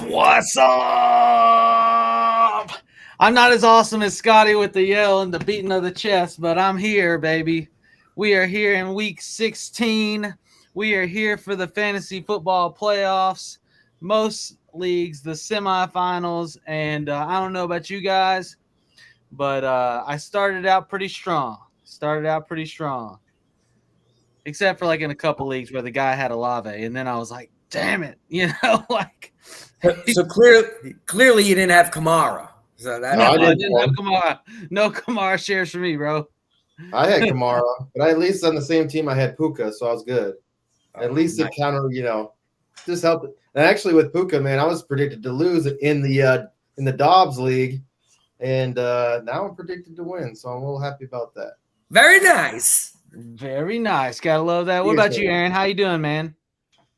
What's up? I'm not as awesome as Scotty with the yell and the beating of the chest, but I'm here, baby. We are here in week 16. We are here for the fantasy football playoffs. Most leagues, the semifinals, and I don't know about you guys, but I started out pretty strong. Except for like in a couple leagues where the guy had Olave, and then I was like, damn it, like. So clearly you didn't have Kamara. So that I didn't have Kamara. No Kamara shares for me, bro. I had Kamara, but at least on the same team I had Puka, so I was good. At least it kind of, just helped. And actually with Puka, man, I was predicted to lose in the Dobbs league, and now I'm predicted to win, so I'm a little happy about that. Very nice. Very nice. Gotta love that. What about you, Aaron? How you doing, man?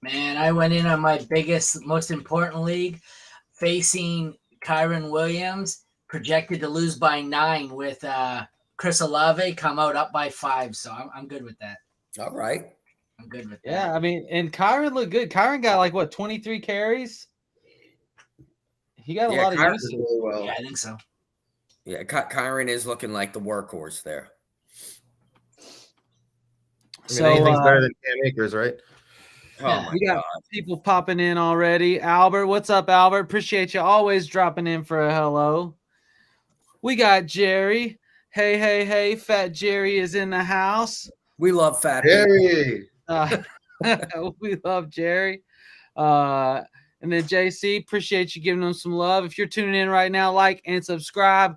Man, I went in on my biggest, most important league, facing Kyron Williams, projected to lose by 9 with Chris Olave, come out up by 5. So I'm good with that. All right. I'm good with that. Yeah, I mean, and Kyron looked good. Kyron got 23 carries? He got a lot of use. Really well. Yeah, I think so. Yeah, Kyron is looking like the workhorse there. Anything's better than Cam Akers, right? Oh we got people popping in already. Albert, what's up, Albert? Appreciate you always dropping in for a hello. We got Jerry. Hey, Fat Jerry is in the house. We love Fat Jerry. We love Jerry. And then JC, appreciate you giving them some love. If you're tuning in right now, like and subscribe.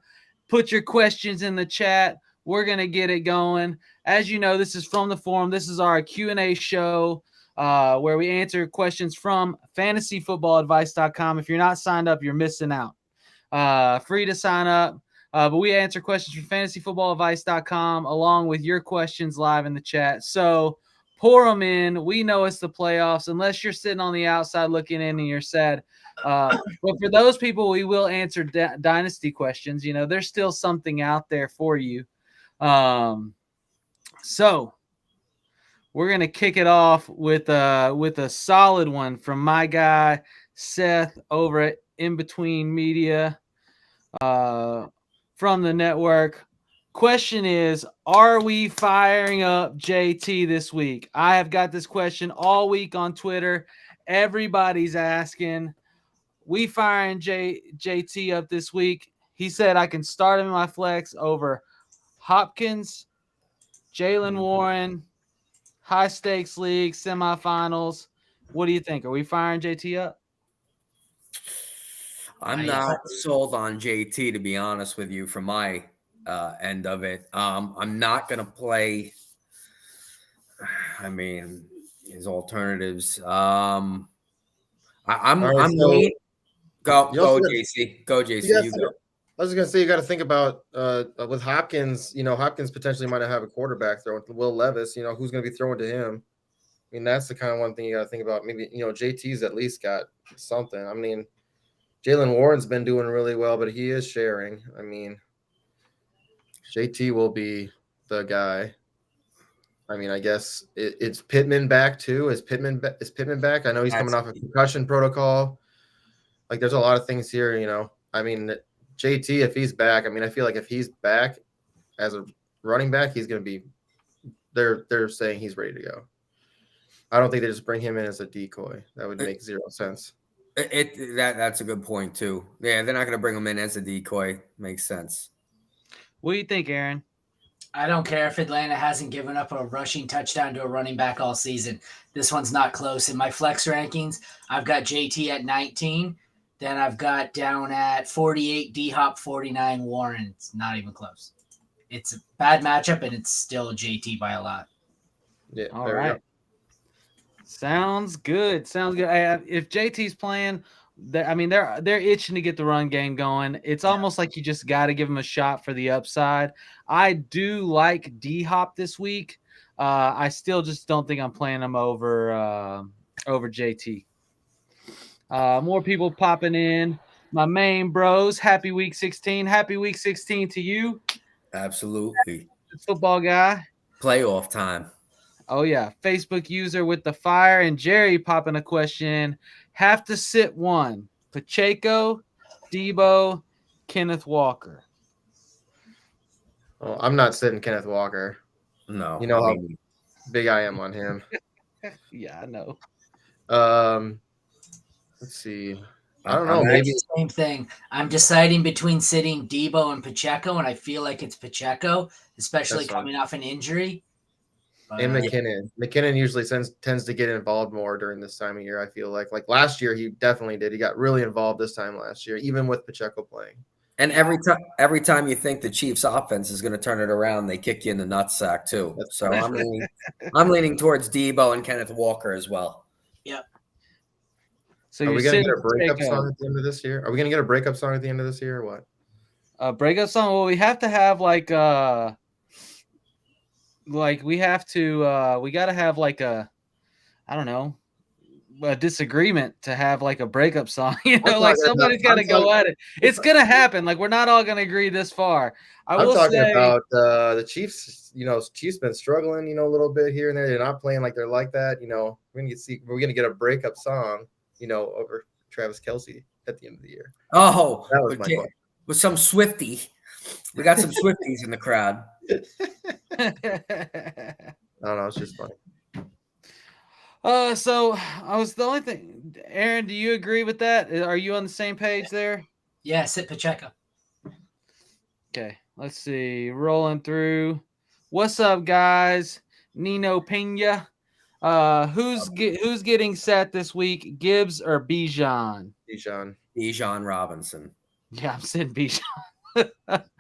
Put your questions in the chat. We're going to get it going. As you know, this is From the Forum. This is our Q&A show where we answer questions from fantasyfootballadvice.com. If you're not signed up, you're missing out. Free to sign up. But we answer questions from fantasyfootballadvice.com along with your questions live in the chat. So pour them in. We know it's the playoffs, unless you're sitting on the outside looking in and you're sad. But for those people, we will answer dynasty questions. There's still something out there for you. So we're going to kick it off with a solid one from my guy, Seth, over at In Between Media from the network. Question is, are we firing up JT this week? I have got this question all week on Twitter. Everybody's asking. We firing JT up this week. He said I can start him in my flex over Hopkins, Jaylen Warren, high stakes league, semifinals. What do you think? Are we firing JT up? I'm not sold on JT, to be honest with you, from my end of it. I'm not going to play. His alternatives. I'm waiting. Go, JC. Go, JC. You go. I was going to say, you got to think about with Hopkins, Hopkins potentially might have a quarterback throwing to Will Levis, who's going to be throwing to him. I mean, that's the kind of one thing you got to think about. Maybe, JT's at least got something. I mean, Jaylen Warren's been doing really well, but he is sharing. I mean, JT will be the guy. I mean, I guess it's Pittman back too. Is Pittman back? I know he's coming off a concussion protocol. Like, there's a lot of things here, I mean, JT, if he's back, I mean, I feel like if he's back as a running back, he's going to be – they're saying he's ready to go. I don't think they just bring him in as a decoy. That would make zero sense. That's a good point, too. Yeah, they're not going to bring him in as a decoy. Makes sense. What do you think, Aaron? I don't care if Atlanta hasn't given up a rushing touchdown to a running back all season. This one's not close. In my flex rankings, I've got JT at 19. Then I've got down at 48 D-Hop, 49 Warren. It's not even close. It's a bad matchup, and it's still JT by a lot. Yeah. All right. Sounds good. If JT's playing, they're itching to get the run game going. It's almost like you just got to give him a shot for the upside. I do like D-Hop this week. I still just don't think I'm playing him over JT. More people popping in. My main bros, happy week 16. Happy week 16 to you. Absolutely. Football guy. Playoff time. Oh, yeah. Facebook user with the fire. And Jerry popping a question. Have to sit one. Pacheco, Debo, Kenneth Walker. Oh, I'm not sitting Kenneth Walker. No, You know how big I am on him. Yeah, I know. Let's see. I don't know. I'm Maybe the same thing. I'm deciding between sitting Debo and Pacheco, and I feel like it's Pacheco, especially That's fine. coming off an injury. But, and McKinnon. McKinnon usually tends to get involved more during this time of year. I feel like last year he definitely did. He got really involved this time last year, even with Pacheco playing. And every time you think the Chiefs' offense is going to turn it around, they kick you in the nutsack too. That's so right. I'm leaning towards Debo and Kenneth Walker as well. Yep. So Are you're we gonna sitting get a breakup Pacheco. song at the end of this year? Are we gonna get a breakup song at the end of this year or what? Breakup song. Well, we have to have we gotta have I don't know, a disagreement to have a breakup song. Somebody's got to go at it. It's gonna happen. We're not all gonna agree this far. I'm talking about the Chiefs. Chiefs been struggling, a little bit here and there. They're not playing like they're like that. We're gonna get a breakup song, over Travis Kelce at the end of the year. Oh, that was my question. With some Swiftie. We got some Swifties in the crowd. I don't know. It's just funny. So I was the only thing. Aaron, do you agree with that? Are you on the same page there? Yeah, sit Pacheco. Okay, let's see. Rolling through. What's up, guys? Nino Pena. Who's getting set this week? Gibbs or Bijan? Bijan Robinson. Yeah, I'm sitting Bijan.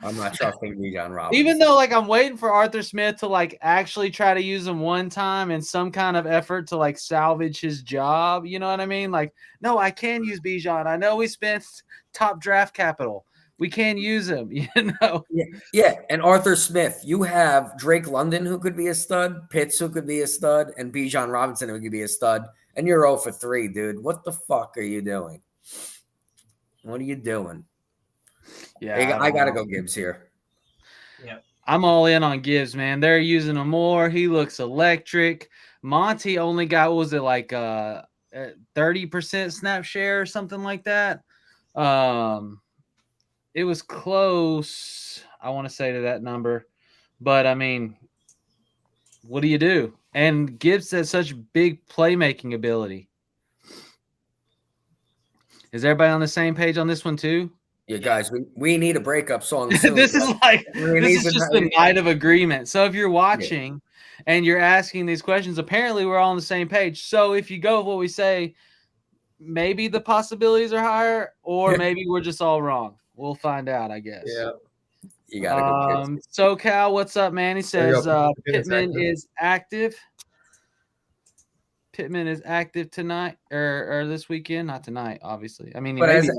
I'm not trusting Bijan Robinson. Even though I'm waiting for Arthur Smith to actually try to use him one time in some kind of effort to salvage his job. You know what I mean? No, I can use Bijan. I know we spent top draft capital. We can use him, Yeah. And Arthur Smith, you have Drake London who could be a stud, Pitts who could be a stud, and Bijan Robinson who could be a stud. And you're 0 for 3, dude. What the fuck are you doing? What are you doing? Yeah, I gotta go Gibbs here. Yep. I'm all in on Gibbs, man. They're using him more. He looks electric. Monty only got 30% snap share or something like that. It was close, I want to say, to that number. But I mean, what do you do? And Gibbs has such big playmaking ability. Is everybody on the same page on this one too? Yeah, guys, we need a breakup song soon. This is just the night of agreement. So if you're watching and you're asking these questions, apparently we're all on the same page. So if you go with what we say, maybe the possibilities are higher, or maybe we're just all wrong. We'll find out, I guess. Yeah. You gotta go. SoCal, what's up, man? He says Pittman is active. Pittman is active tonight or this weekend, not tonight, obviously. I mean, but as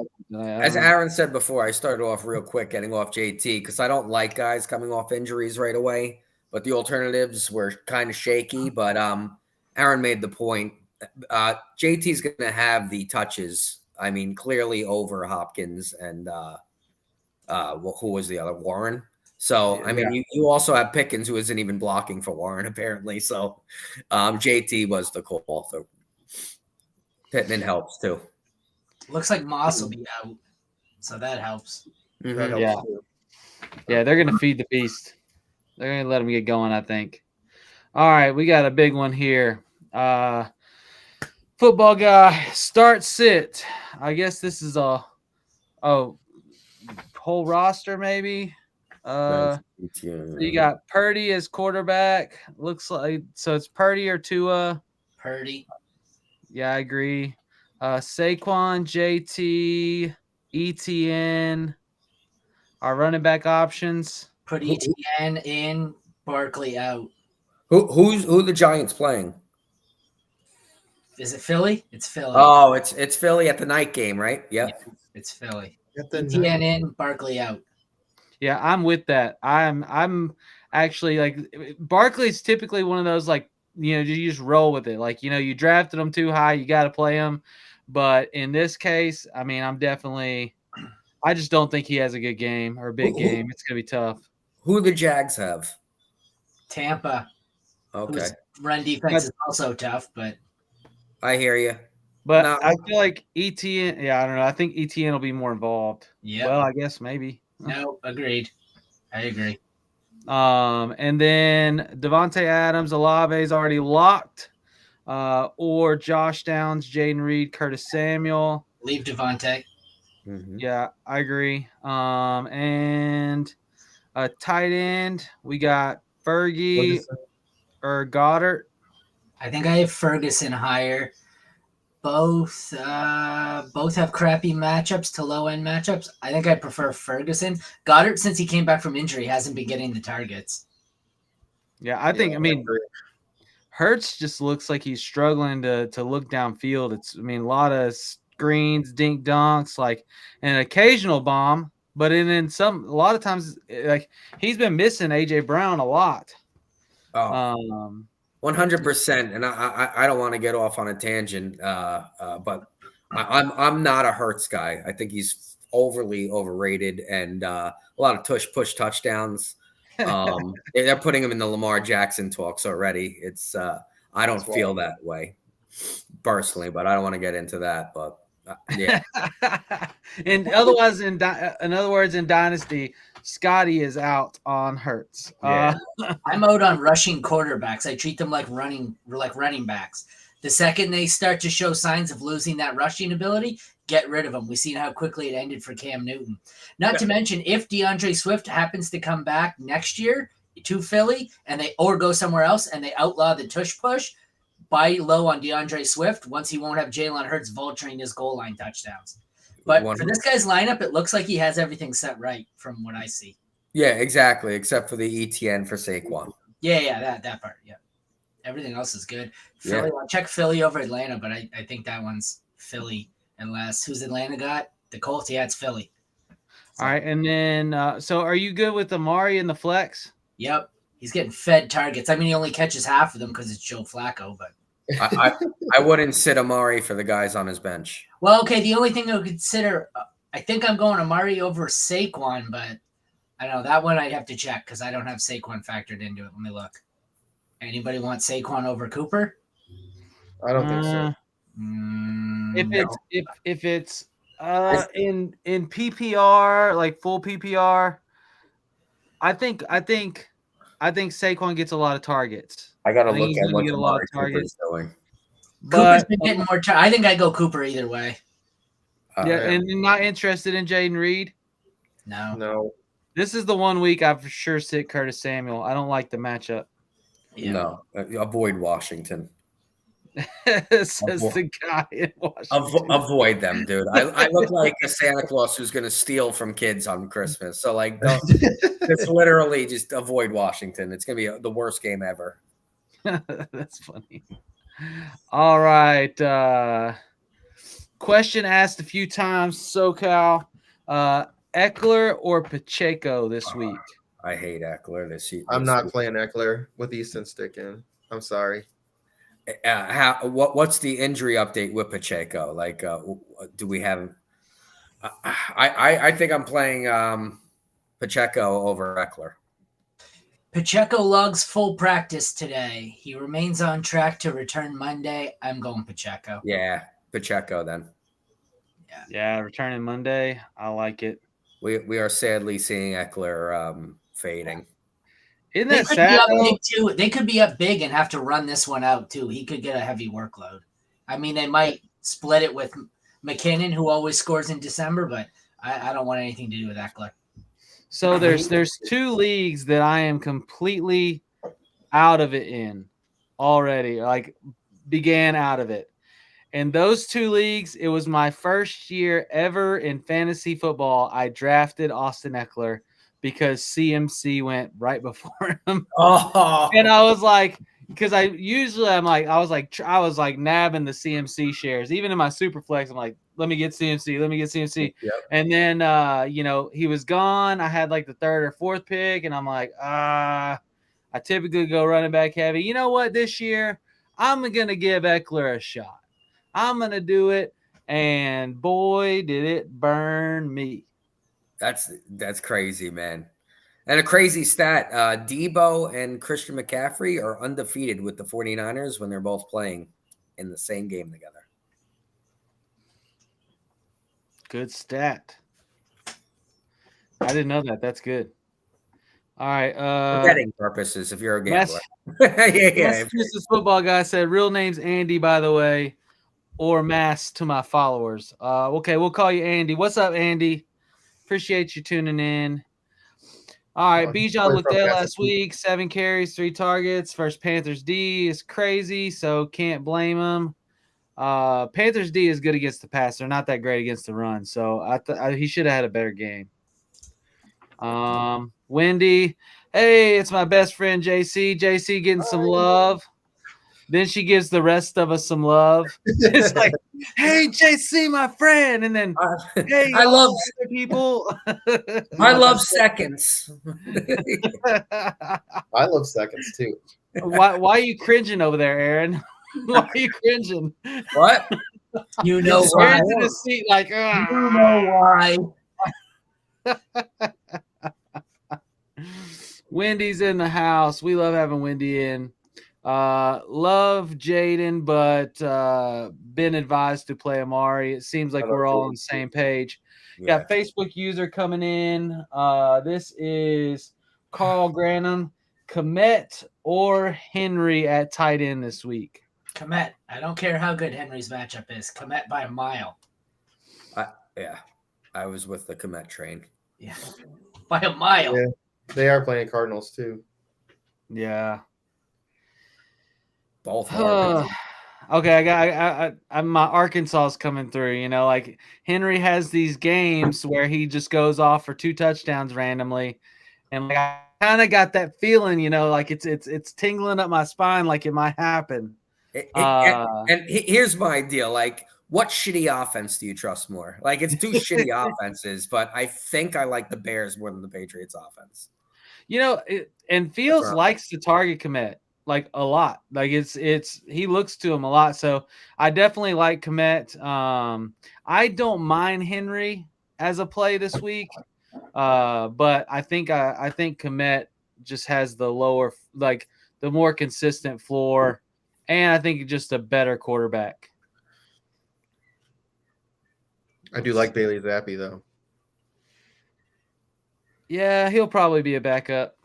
Aaron said before, I started off real quick getting off JT because I don't like guys coming off injuries right away. But the alternatives were kind of shaky. But Aaron made the point. JT's going to have the touches. I mean, clearly over Hopkins and who was the other? Warren. So, I mean, you also have Pickens, who isn't even blocking for Warren, apparently. So, JT was the call. So, Pittman helps, too. Looks like Moss will be out, so that helps. That helps too. Yeah, they're going to feed the beast. They're going to let him get going, I think. All right, we got a big one here. Football guy, start, sit. I guess this is a whole roster, maybe. So you got Purdy as quarterback. Looks like so it's Purdy or Tua. Purdy. Yeah, I agree. Saquon, JT, ETN. Our running back options. Put ETN in, Barkley out. Who the Giants playing? Is it Philly? It's Philly. Oh, it's Philly at the night game, right? Yep. Yeah, it's Philly. ETN in, Barkley out. Yeah, I'm with that. I'm actually Barkley's typically one of those you just roll with it. You drafted him too high, you got to play him. But in this case, I mean, I just don't think he has a good game or a big game. It's gonna be tough. Who the Jags have? Tampa. Okay. Run defense is also tough, but I hear you. But No. I feel like ETN. Yeah, I don't know. I think ETN will be more involved. Yeah. Well, I guess maybe. No, agreed. I agree. And then Devontae Adams, Olave's already locked. Or Josh Downs, Jaden Reed, Curtis Samuel. Leave Devontae. Mhm. Yeah, I agree. And a tight end, we got Fergie or Goddard. I think I have Ferguson higher. Both have crappy matchups to low end matchups. I think I prefer Ferguson. Goddard, since he came back from injury, hasn't been getting the targets. Yeah, I mean, Hertz just looks like he's struggling to look downfield. A lot of screens, dink dunks, like an occasional bomb, but a lot of times, like he's been missing AJ Brown a lot. Oh. 100%, and I don't want to get off on a tangent, but I'm not a Hurts guy. I think he's overly overrated, and a lot of push touchdowns. They're putting him in the Lamar Jackson talks already. It's I don't feel that way personally, but I don't want to get into that. But yeah. And otherwise, in other words, in Dynasty, Scotty is out on Hurts. Yeah. I'm out on rushing quarterbacks. I treat them like running backs. The second they start to show signs of losing that rushing ability, get rid of them. We've seen how quickly it ended for Cam Newton. Not to mention, if DeAndre Swift happens to come back next year to Philly or go somewhere else and they outlaw the tush push, buy low on DeAndre Swift once he won't have Jaylen Herz vulturing his goal line touchdowns. But for this guy's lineup, it looks like he has everything set right from what I see. Yeah, exactly, except for the ETN for Saquon. Yeah, that part, yeah. Everything else is good. Philly, I'll check Philly over Atlanta, but I think that one's Philly unless who's Atlanta got? The Colts? Yeah, it's Philly. So. All right, and then so are you good with Amari and the flex? Yep. He's getting fed targets. I mean, he only catches half of them because it's Joe Flacco, but I wouldn't sit Amari for the guys on his bench. Well, okay, the only thing I would consider, I think I'm going Amari over Saquon, but I don't know. That one I'd have to check because I don't have Saquon factored into it. Let me look. Anybody want Saquon over Cooper? I don't think so. If it's in PPR, like full PPR, I think Saquon gets a lot of targets. I gotta look at what Amari Cooper's doing. Cooper's been getting more. I think I go Cooper either way. And you're not interested in Jaden Reed? No. This is the 1 week I for sure sit Curtis Samuel. I don't like the matchup. Yeah. No, avoid Washington. Says the guy in Washington. Avoid them, dude. I look like a Santa Claus who's going to steal from kids on Christmas. So, like, it's literally just avoid Washington. It's going to be the worst game ever. That's funny. All right. Question asked a few times, SoCal. Eckler or Pacheco this week? I hate Eckler this year. I'm not playing Eckler with Easton sticking. I'm sorry. What's the injury update with Pacheco? Like, do we have? I think I'm playing Pacheco over Eckler. Pacheco logs full practice today. He remains on track to return Monday. I'm going Pacheco. Yeah, Pacheco then. Yeah, returning Monday. I like it. We are sadly seeing Eckler fading. Isn't that sad? Too. They could be up big and have to run this one out too. He could get a heavy workload. I mean, they might split it with McKinnon, who always scores in December, but I don't want anything to do with Eckler. So there's two leagues that I am completely out of it in already. Like began out of it. And those two leagues, it was my first year ever in fantasy football. I drafted Austin Eckler because CMC went right before him. Oh. And I was like, because I was like nabbing the CMC shares. Even in my super flex, I'm like, let me get CMC. Yep. And then, he was gone. I had like the third or fourth pick, and I'm like, I typically go running back heavy. You know what? This year, I'm going to give Eckler a shot. I'm going to do it. And boy, did it burn me. That's crazy, man. And a crazy stat, Debo and Christian McCaffrey are undefeated with the 49ers when they're both playing in the same game together. Good stat. I didn't know that. That's good. All right. For betting purposes, if you're a gambler. Massachusetts football guy said, real name's Andy, by the way, or Mass to my followers. Okay, we'll call you Andy. What's up, Andy? Appreciate you tuning in. All right, Bijan looked there last week. 7 carries, 3 targets. First Panthers D is crazy, so can't blame him. Panthers D is good against the pass. They're not that great against the run, so he should have had a better game. Wendy, hey, it's my best friend JC. JC getting some love. Then she gives the rest of us some love. It's like, hey, JC, my friend, and then hey, I love people. I love seconds. I love seconds too. Why are you cringing over there, Aaron? Why are you cringing? What? You know why? Aaron's in his seat like, You know why? Wendy's in the house. We love having Wendy in. Love Jaden, but been advised to play Amari. It seems like we're all on the same page. Yeah. Got Facebook user coming in. This is Carl Granum. Komet or Henry at tight end this week? Komet. I don't care how good Henry's matchup is. Komet by a mile. I was with the Komet train. Yeah. By a mile. Yeah. They are playing Cardinals too. Yeah. Both hard. Okay, I my Arkansas is coming through. You know, like Henry has these games where he just goes off for 2 touchdowns randomly, and like I kind of got that feeling, you know, like it's tingling up my spine, like it might happen. And here's my deal: like, what shitty offense do you trust more? Like, it's 2 shitty offenses, but I think I like the Bears more than the Patriots offense. You know, and Fields likes to target Komet like a lot. Like he looks to him a lot. So I definitely like Komet. I don't mind Henry as a play this week, but I think Komet just has the lower, like the more consistent floor, and I think just a better quarterback. I do like Bailey Zappi though. Yeah, he'll probably be a backup.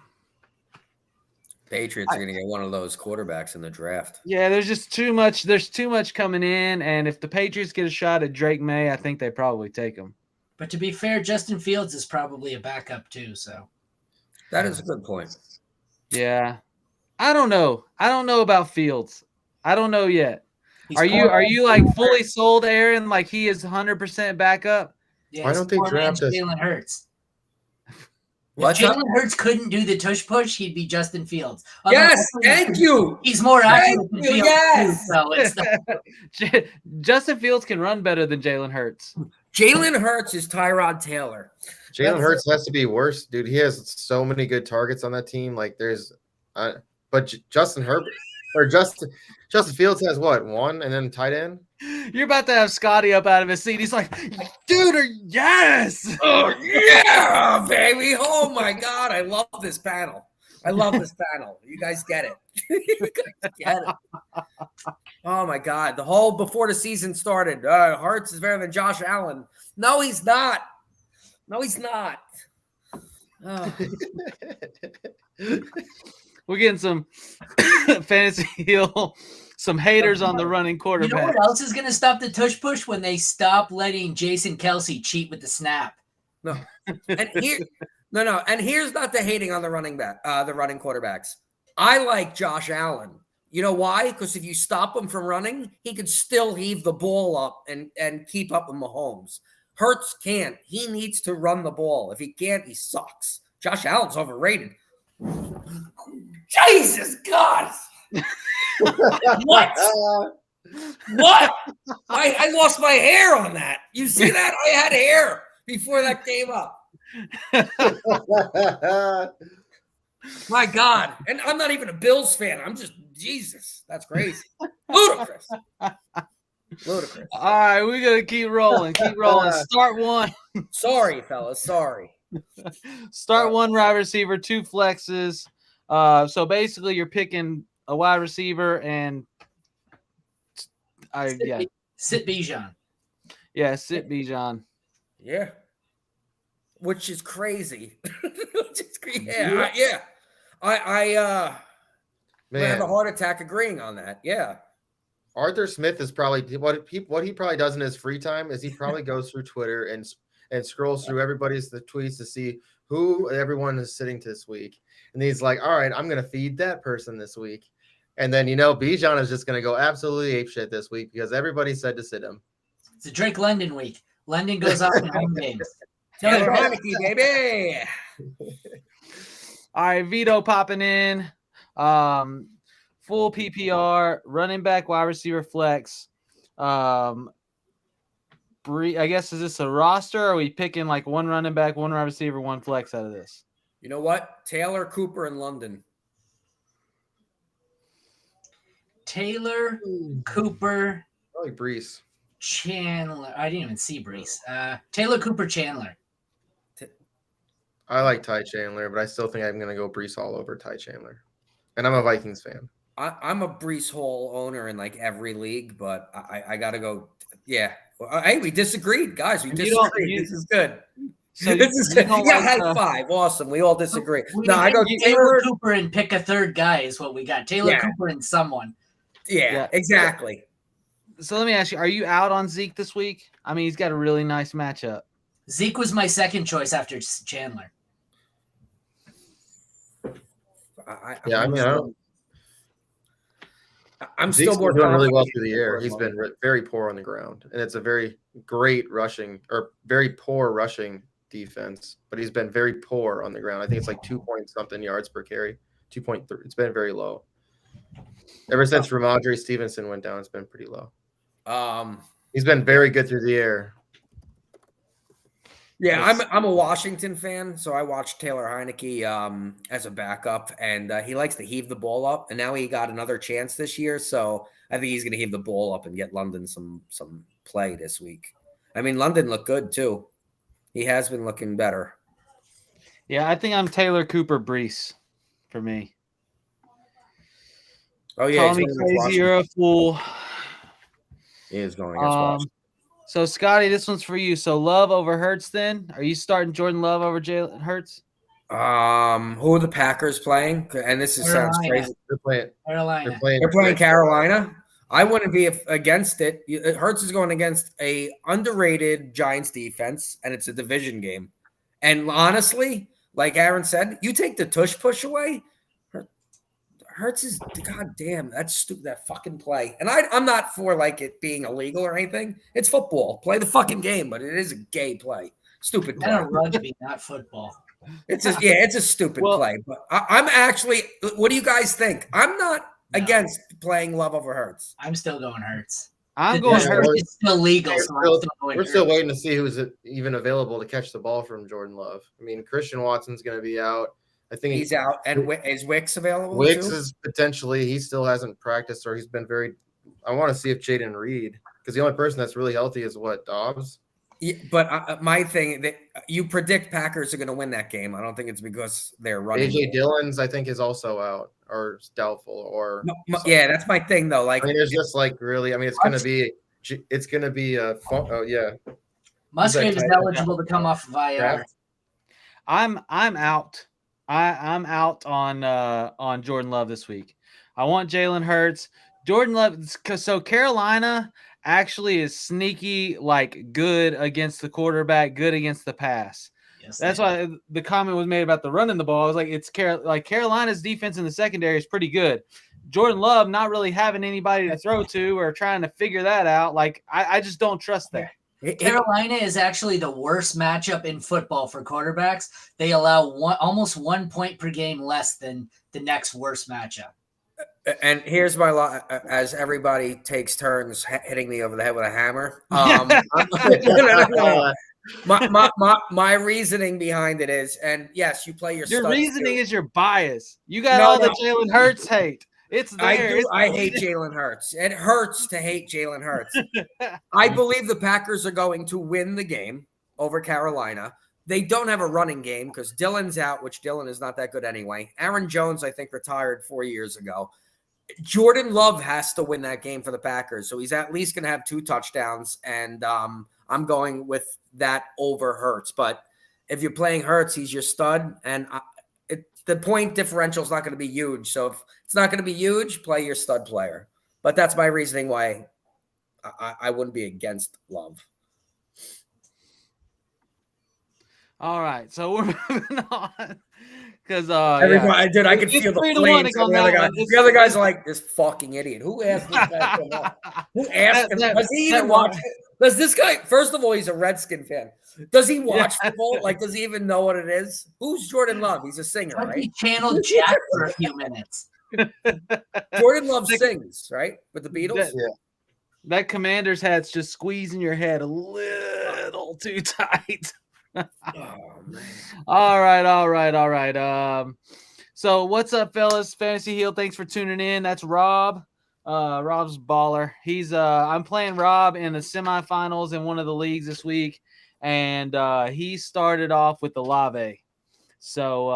Patriots are going to get one of those quarterbacks in the draft. Yeah, there's just too much. There's too much coming in, and if the Patriots get a shot at Drake May, I think they probably take him. But to be fair, Justin Fields is probably a backup too. So that is a good point. Yeah, I don't know. I don't know about Fields. I don't know yet. Are you like fully sold, Aaron? Like he is 100% backup? Yeah, why don't they draft Jaylen Herz? If Jaylen Herz couldn't do the tush push, he'd be Justin Fields. Yes, thank you. He's more accurate than Fields. Yes. Too, so it's Justin Fields can run better than Jaylen Herz. Jaylen Herz is Tyrod Taylor. Jalen Hurts has to be worse, dude. He has so many good targets on that team. Like but Justin Fields has what, 1 and then tight end? You're about to have Scotty up out of his seat. He's like, dude, yes. Oh, yeah, baby. Oh, my God. I love this panel. You guys get it. You guys get it. Oh, my God. The whole before the season started, Hurts is better than Josh Allen. No, he's not. Oh. We're getting some fantasy heel, some haters on the running quarterback. You know what else is going to stop the tush push? When they stop letting Jason Kelce cheat with the snap. No, and here's not the hating on the running quarterbacks. I like Josh Allen. You know why? Because if you stop him from running, he could still heave the ball up and keep up with Mahomes. Hurts can't. He needs to run the ball. If he can't, he sucks. Josh Allen's overrated. Jesus God! What? What? I lost my hair on that. You see that? I had hair before that came up. My God. And I'm not even a Bills fan. I'm just, Jesus. That's crazy. Ludicrous. All right, we're going to keep rolling. Start one. Sorry, fellas. Sorry. Start one wide receiver, 2 flexes. So basically you're picking a wide receiver and sit Bijan. Yeah, sit Bijan. Yeah. Which is crazy. Yeah. I Man, have a heart attack agreeing on that. Yeah. Arthur Smith is probably what he probably does in his free time is he probably goes through Twitter and scrolls through everybody's tweets to see who everyone is sitting this week. And he's like, all right, I'm going to feed that person this week. And then, Bijan is just going to go absolutely apeshit this week because everybody said to sit him. It's a Drake London week. London goes off in home games. Taylor Heineke, baby. All right, Vito popping in. Full PPR, running back, wide receiver, flex. I guess, is this a roster? Or are we picking like one running back, one wide receiver, one flex out of this? You know what? Taylor, Cooper, and London. Taylor, Cooper, I like Brees. Chandler. I didn't even see Brees. Taylor, Cooper, Chandler. I like Tai Chandler, but I still think I'm going to go Brees all over Tai Chandler. And I'm a Vikings fan. I'm a Brees Hall owner in like every league, but I got to go. Yeah. Hey, we disagreed, guys. We disagreed. This is good. So this is good. don't Yeah, like, high five. Awesome. We all disagree. No, I go Taylor, Cooper, and pick a third guy is what we got. Taylor, Cooper, and someone. Yeah, exactly. So let me ask you, are you out on Zeke this week? I mean, he's got a really nice matchup. Zeke was my second choice after Chandler. I'm Zeke's still more doing really well through the air. He's been very poor on the ground, and it's a very great very poor rushing defense. But he's been very poor on the ground. I think it's like 2-point-something yards per carry, 2.3. It's been very low. Ever since Ramondre Stevenson went down, it's been pretty low. He's been very good through the air. Yeah, I'm a Washington fan, so I watched Taylor Heineke as a backup, and he likes to heave the ball up. And now he got another chance this year, so I think he's going to heave the ball up and get London some play this week. I mean, London looked good too. He has been looking better. Yeah, I think I'm Taylor, Cooper, Brees for me. Oh yeah, call me crazy, you're a fool. He is going against Washington. So, Scotty, this one's for you. So, Love over Hertz then? Are you starting Jordan Love over Jaylen Herz? Who are the Packers playing? And this sounds crazy. They're playing Carolina. I wouldn't be against it. Hertz is going against a underrated Giants defense, and it's a division game. And honestly, like Aaron said, you take the tush push away, Hertz is goddamn. That's stupid. That fucking play. And I'm not for like it being illegal or anything. It's football. Play the fucking game, but it is a gay play. Stupid play. And rugby, not football. It's a stupid play. But I'm actually. What do you guys think? I'm not against playing Love over Hertz. I'm still going Hertz. I'm going Hertz. It's still legal. We're still waiting to see who's even available to catch the ball from Jordan Love. I mean, Christian Watson's going to be out. I think he's out. And is Wicks available? Wicks too? is potentially. He still hasn't practiced, or he's been very. I want to see if Jaden Reed, because the only person that's really healthy is Dobbs. Yeah, but my thing that you predict Packers are going to win that game. I don't think it's because they're running. AJ Dillon's, I think, is also out or doubtful. Or yeah, that's my thing though. Like, I mean, there's just like really. I mean, it's going to be a. Oh yeah. Musgrave is eligible to come off of IR. I'm out. I'm out on Jordan Love this week. I want Jaylen Hertz. Jordan Love. So Carolina actually is sneaky, like good against the quarterback, good against the pass. Yes, that's why the comment was made about the running the ball. I was like, it's Carolina's defense in the secondary is pretty good. Jordan Love not really having anybody to throw to or trying to figure that out. Like I just don't trust that. Carolina is actually the worst matchup in football for quarterbacks. They allow almost 1 point per game less than the next worst matchup. And here's my as everybody takes turns hitting me over the head with a hammer. My reasoning behind it is, and yes, you play your reasoning is your bias. You got all the Jaylen Hertz hate. It's there. I hate Jaylen Hertz. It hurts to hate Jaylen Hertz. I believe the Packers are going to win the game over Carolina. They don't have a running game because Dillon's out, which Dillon is not that good anyway. Aaron Jones, I think, retired 4 years ago. Jordan Love has to win that game for the Packers, so he's at least going to have 2 touchdowns, and I'm going with that over Hurts. But if you're playing Hurts, he's your stud, and the point differential is not going to be huge. So if it's not going to be huge, play your stud player. But that's my reasoning why I wouldn't be against Love. All right, so we're moving on because dude, I can feel the flames. The other guys are like, this fucking idiot. Who asked this guy to come up? Who asked him? Does he even watch it? Does this guy? First of all, he's a Redskin fan. Does he watch football? Like, does he even know what it is? Who's Jordan Love? He's a singer, right? He channeled Jack for a few minutes. Jordan Love sings, right? With the Beatles? That Commander's hat's just squeezing your head a little too tight. Oh, man. All right. So what's up, fellas? Fantasy Heel, thanks for tuning in. That's Rob. Rob's baller. He's I'm playing Rob in the semifinals in one of the leagues this week, and he started off with the Lave. So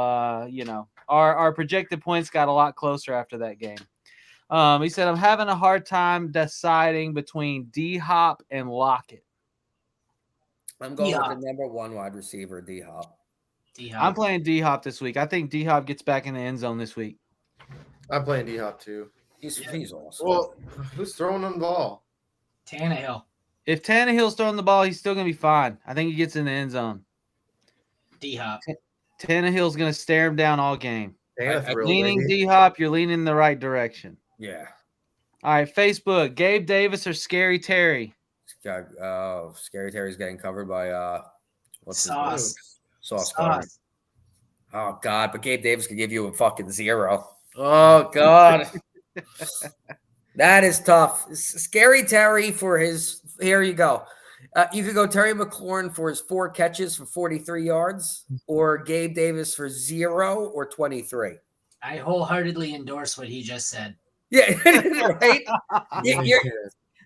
our projected points got a lot closer after that game. He said, I'm having a hard time deciding between D-Hop and Lockett. I'm going with the number 1 wide receiver, D-Hop. I'm playing D-Hop this week. I think D-Hop gets back in the end zone this week. I'm playing D-Hop too. He's awesome. Well, who's throwing him the ball? Tannehill. If Tannehill's throwing the ball, he's still going to be fine. I think he gets in the end zone. D-Hop. Tannehill's going to stare him down all game. Leaning baby. D-Hop, you're leaning in the right direction. Yeah. All right, Facebook, Gabe Davis or Scary Terry? Scary Terry's getting covered by what's Sauce. Sauce. Oh God, but Gabe Davis could give you a fucking 0. Oh God. That is tough. Scary Terry for his here you go. You could go Terry McLaurin for his 4 catches for 43 yards, or Gabe Davis for 0 or 23. I wholeheartedly endorse what he just said. Yeah, right.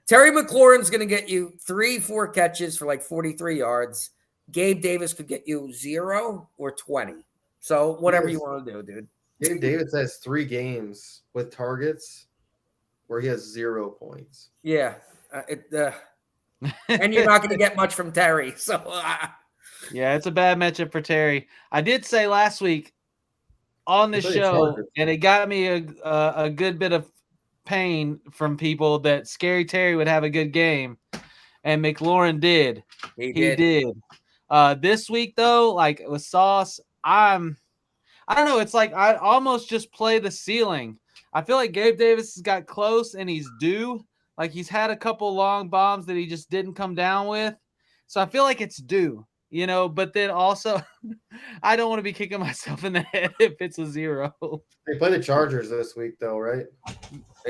Terry McLaurin's going to get you 3-4 catches for like 43 yards. Gabe Davis could get you 0 or 20. So whatever you want to do, dude. Gabe Davis has 3 games with targets where he has 0 points. Yeah, and you're not going to get much from Terry. So yeah, it's a bad matchup for Terry. I did say last week on the show, and it got me a good bit of pain from people that Scary Terry would have a good game, and McLaurin did. He did. This week though, like with Sauce, I don't know. It's like I almost just play the ceiling. I feel like Gabe Davis has got close and he's due. Like he's had a couple long bombs that he just didn't come down with. So I feel like it's due, but then also I don't want to be kicking myself in the head if it's a 0. They play the Chargers this week though, right?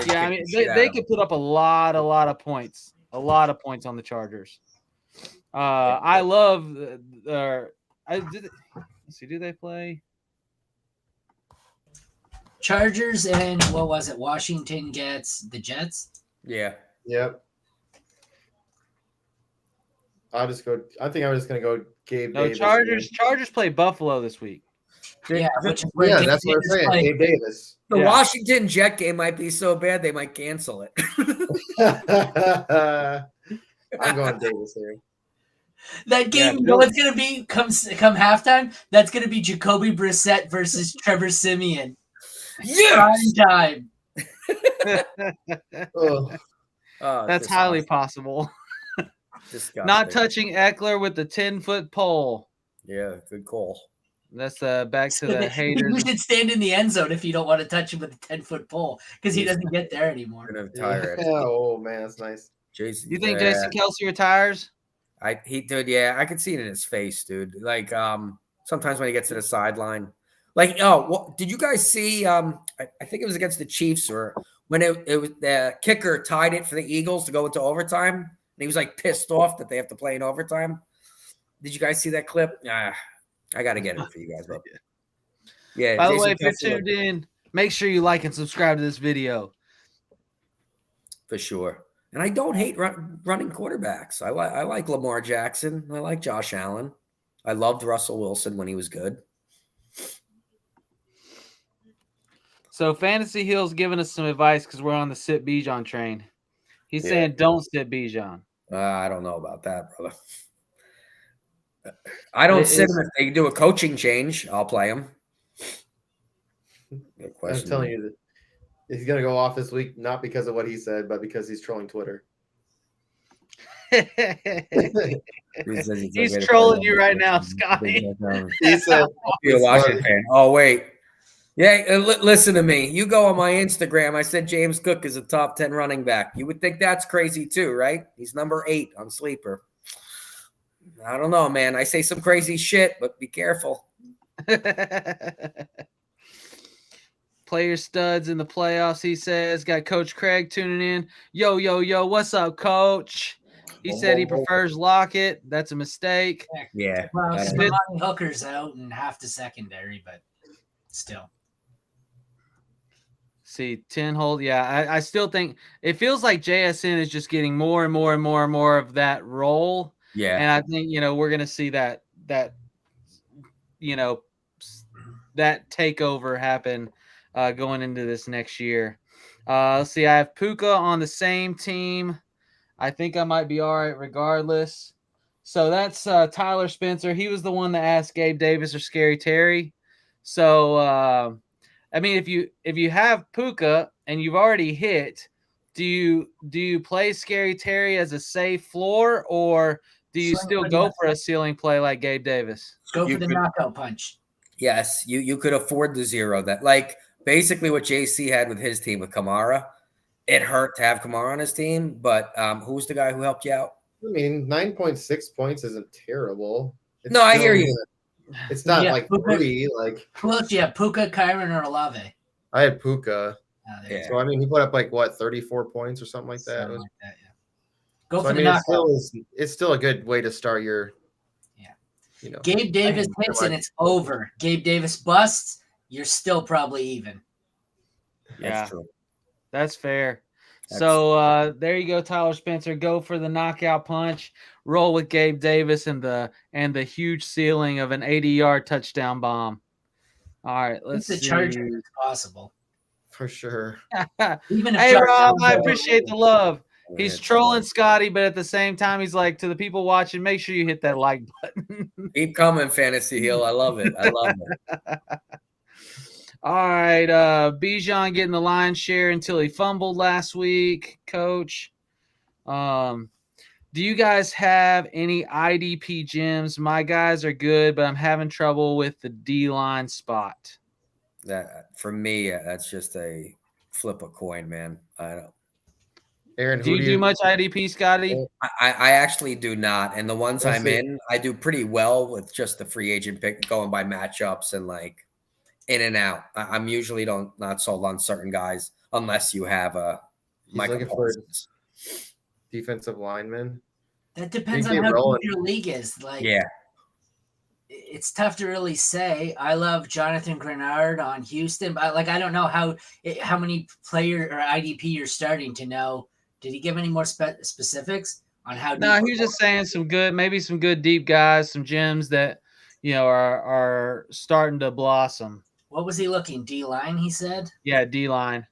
Yeah, I mean they could put up a lot of points. A lot of points on the Chargers. I love let's see, do they play? Chargers and what was it? Washington gets the Jets. Yeah. Yep. I think I'm just gonna go Gabe Davis. Chargers play Buffalo this week. Yeah, that's what I'm saying. Gabe Davis. The Washington Jet game might be so bad they might cancel it. I'm going Davis here. That game, you know what's gonna be come halftime? That's gonna be Jacoby Brissett versus Trevor Siemian. Yes! Prime Oh. That's highly possible. Not touching Eckler with the 10-foot pole. Yeah, good call. That's back to the haters. You should stand in the end zone if you don't want to touch him with a 10-foot pole because he doesn't get there anymore. Oh man, that's nice. Jason, you think Jason Kelce retires? He did. Yeah, I could see it in his face, dude. Like sometimes when he gets to the sideline. Like, did you guys see? I think it was against the Chiefs, or when it was the kicker tied it for the Eagles to go into overtime, and he was like pissed off that they have to play in overtime. Did you guys see that clip? I got to get it for you guys, bro. Yeah. By the way, if you're tuned in, make sure you like and subscribe to this video. For sure. And I don't hate running quarterbacks. I like Lamar Jackson. I like Josh Allen. I loved Russell Wilson when he was good. So Fantasy Hill's giving us some advice because we're on the sit Bijan train. He's saying don't sit Bijan. I don't know about that, brother. I don't sit him. If they do a coaching change, I'll play him. I'm telling you that he's going to go off this week, not because of what he said, but because he's trolling Twitter. He's trolling you right now, Scotty. He's a Washington fan. Oh, wait. Yeah, listen to me. You go on my Instagram. I said James Cook is a top 10 running back. You would think that's crazy too, right? He's number 8 on Sleeper. I don't know, man. I say some crazy shit, but be careful. Player studs in the playoffs, he says. Got Coach Craig tuning in. Yo, what's up, Coach? He said he prefers Lockett. That's a mistake. Yeah. Well, Hooker's out and half the secondary, but still. See, 10 hold. Yeah, I still think it feels like JSN is just getting more and more and more and more of that role. Yeah. And I think, we're going to see that takeover happen going into this next year. Let's see. I have Puka on the same team. I think I might be all right regardless. So that's Tyler Spencer. He was the one that asked Gabe Davis or Scary Terry. So, I mean, if you have Puka and you've already hit, do you play Scary Terry as a safe floor, or do you still go for a ceiling play like Gabe Davis? Go for the knockout punch. Yes, you could afford the zero that. Like, basically what JC had with his team with Kamara. It hurt to have Kamara on his team, but who's the guy who helped you out? I mean, 9.6 points isn't terrible. No, I hear you. It's not like Puka, 3. Like, who else? Yeah, Puka, Kyron, or Olave. I had Puka. Yeah. So I mean, he put up 34 points or something like that. Something like that, yeah. Go So, for the knockout. It's still a good way to start your. Yeah. Gabe Davis hits and it's over. Gabe Davis busts, you're still probably even. That's true. That's fair. So there you go, Tyler Spencer. Go for the knockout punch. Roll with Gabe Davis and the huge ceiling of an 80-yard touchdown bomb. All right, let's see. The Chargers is possible. For sure. Even if hey, Rob, I appreciate the love. He's trolling Scotty, but at the same time, he's like, to the people watching, make sure you hit that like button. Keep coming, Fantasy Hill. I love it. All right, Bijan getting the lion's share until he fumbled last week, Coach. Do you guys have any IDP gems? My guys are good, but I'm having trouble with the D-line spot. That for me, that's just a flip a coin, man. I don't. Aaron, do you do much IDP, Scotty? I actually do not, and the ones I'm in, I do pretty well with just the free agent pick, going by matchups and like in and out. I'm usually not sold on certain guys unless you have a Michael Parsons. Defensive lineman. That depends on how good your league is. Like, yeah, it's tough to really say. I love Jonathan Grenard on Houston, but I don't know how many player or IDP you're starting to know. Did he give any more specifics on how? No, he was just saying some good deep guys, some gems that are starting to blossom. What was he looking? D-line, he said? Yeah, D-line.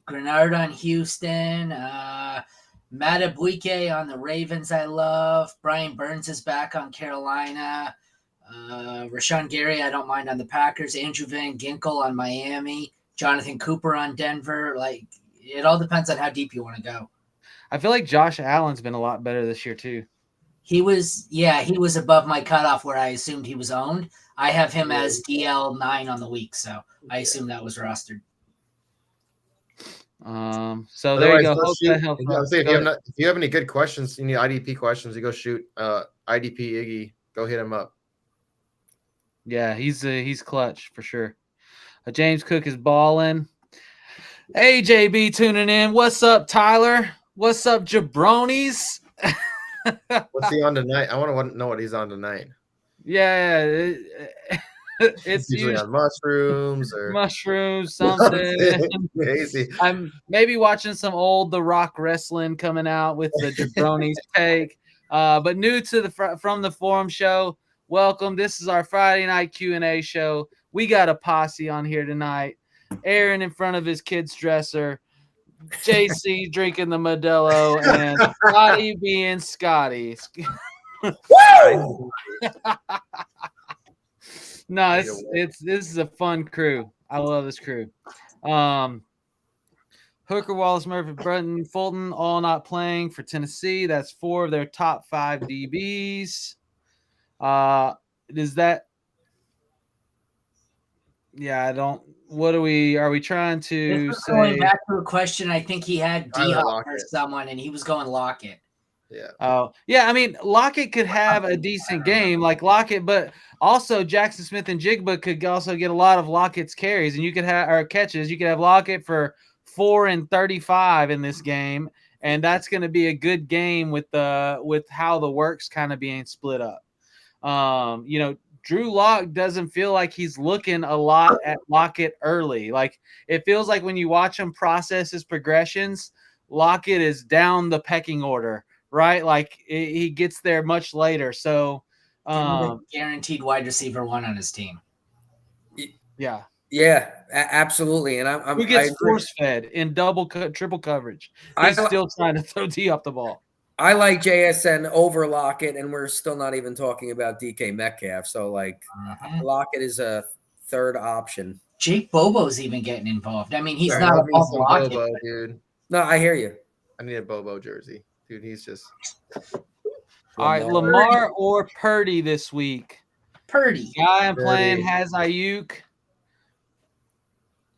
Grenard on Houston. Matabuike on the Ravens, I love. Brian Burns is back on Carolina. Rashawn Gary, I don't mind on the Packers. Andrew Van Ginkel on Miami. Jonathan Cooper on Denver. Like, it all depends on how deep you want to go. I feel like Josh Allen's been a lot better this year, too. He was above my cutoff where I assumed he was owned. I have him as DL9 on the week, so I assume that was rostered. So there you go. Hope that helps. If you have any good questions, you need IDP questions, you go shoot IDP Iggy. Go hit him up. Yeah, he's clutch for sure. James Cook is balling. Hey, JB tuning in. What's up, Tyler? What's up, jabronis? What's he on tonight? I want to know what he's on tonight. Yeah, it's usually on mushrooms or something. Crazy. I'm maybe watching some old The Rock wrestling coming out with the jabronis take. But new to the from the forum show, welcome. This is our Friday night Q&A show. We got a posse on here tonight. Aaron in front of his kid's dresser, JC drinking the Modelo, and Scotty being Scotty. Woo! No, this is a fun crew. I love this crew. Hooker, Wallace, Murphy, Brunton, Fulton, all not playing for Tennessee. That's 4 of their top 5 DBs. Is that? Yeah, I don't. What are we trying to say? Going back to a question, I think he had D-Hop or Lockett. someone, and he was going Lockett. Yeah. Oh, yeah. I mean, Lockett could have a decent game like Lockett, but also Jackson Smith and Jigba could also get a lot of Lockett's carries, and you could have or catches. You could have Lockett for 4 and 35 in this game, and that's going to be a good game with how the work's kind of being split up. Drew Lock doesn't feel like he's looking a lot at Lockett early. Like it feels like when you watch him process his progressions, Lockett is down the pecking order, right? Like he gets there much later. So guaranteed wide receiver 1 on his team. Yeah. Yeah, absolutely. And I'm who gets force fed in triple coverage. He's still trying to throw D off the ball. I like JSN over Lockett, and we're still not even talking about DK Metcalf. So, Lockett is a third option. Jake Bobo's even getting involved. I mean, he's not above Lockett. Bobo, dude. No, I hear you. I need a Bobo jersey. Dude, he's just... All right, Lamar or Purdy this week? Purdy. Guy I'm playing has Ayuk.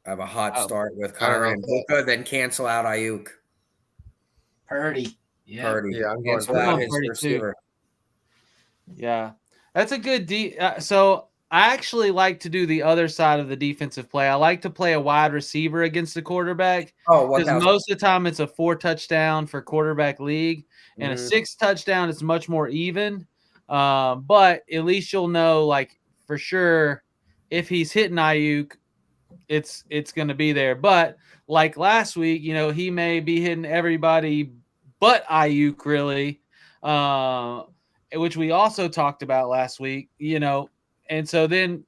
I have a hot start with Connor and Luka, then cancel out Ayuk. Purdy. Yeah. Purdy. Yeah, I'm cancel going out his Purdy receiver. Too. Yeah, that's a good so I actually like to do the other side of the defensive play. I like to play a wide receiver against the quarterback. Because most of the time it's a 4 touchdown for quarterback league, and a 6 touchdown is much more even. But at least you'll know, like for sure, if he's hitting Ayuk, it's going to be there. But like last week, he may be hitting everybody but Ayuk, really, which we also talked about last week, and so then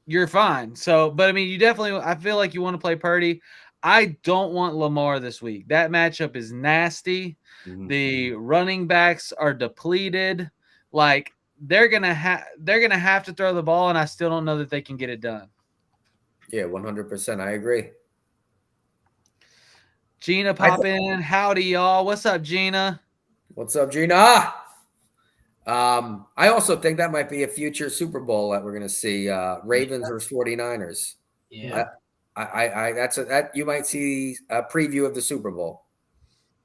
you're fine. So, but I mean, I feel like you want to play Purdy. I don't want Lamar this week. That matchup is nasty. Mm-hmm. The running backs are depleted. Like they're gonna have to throw the ball, and I still don't know that they can get it done. Yeah, 100%. I agree. Gina pop in. Howdy, y'all. What's up, Gina? What's up, Gina? I also think that might be a future Super Bowl that we're going to see. Ravens versus 49ers. Yeah. That you might see a preview of the Super Bowl.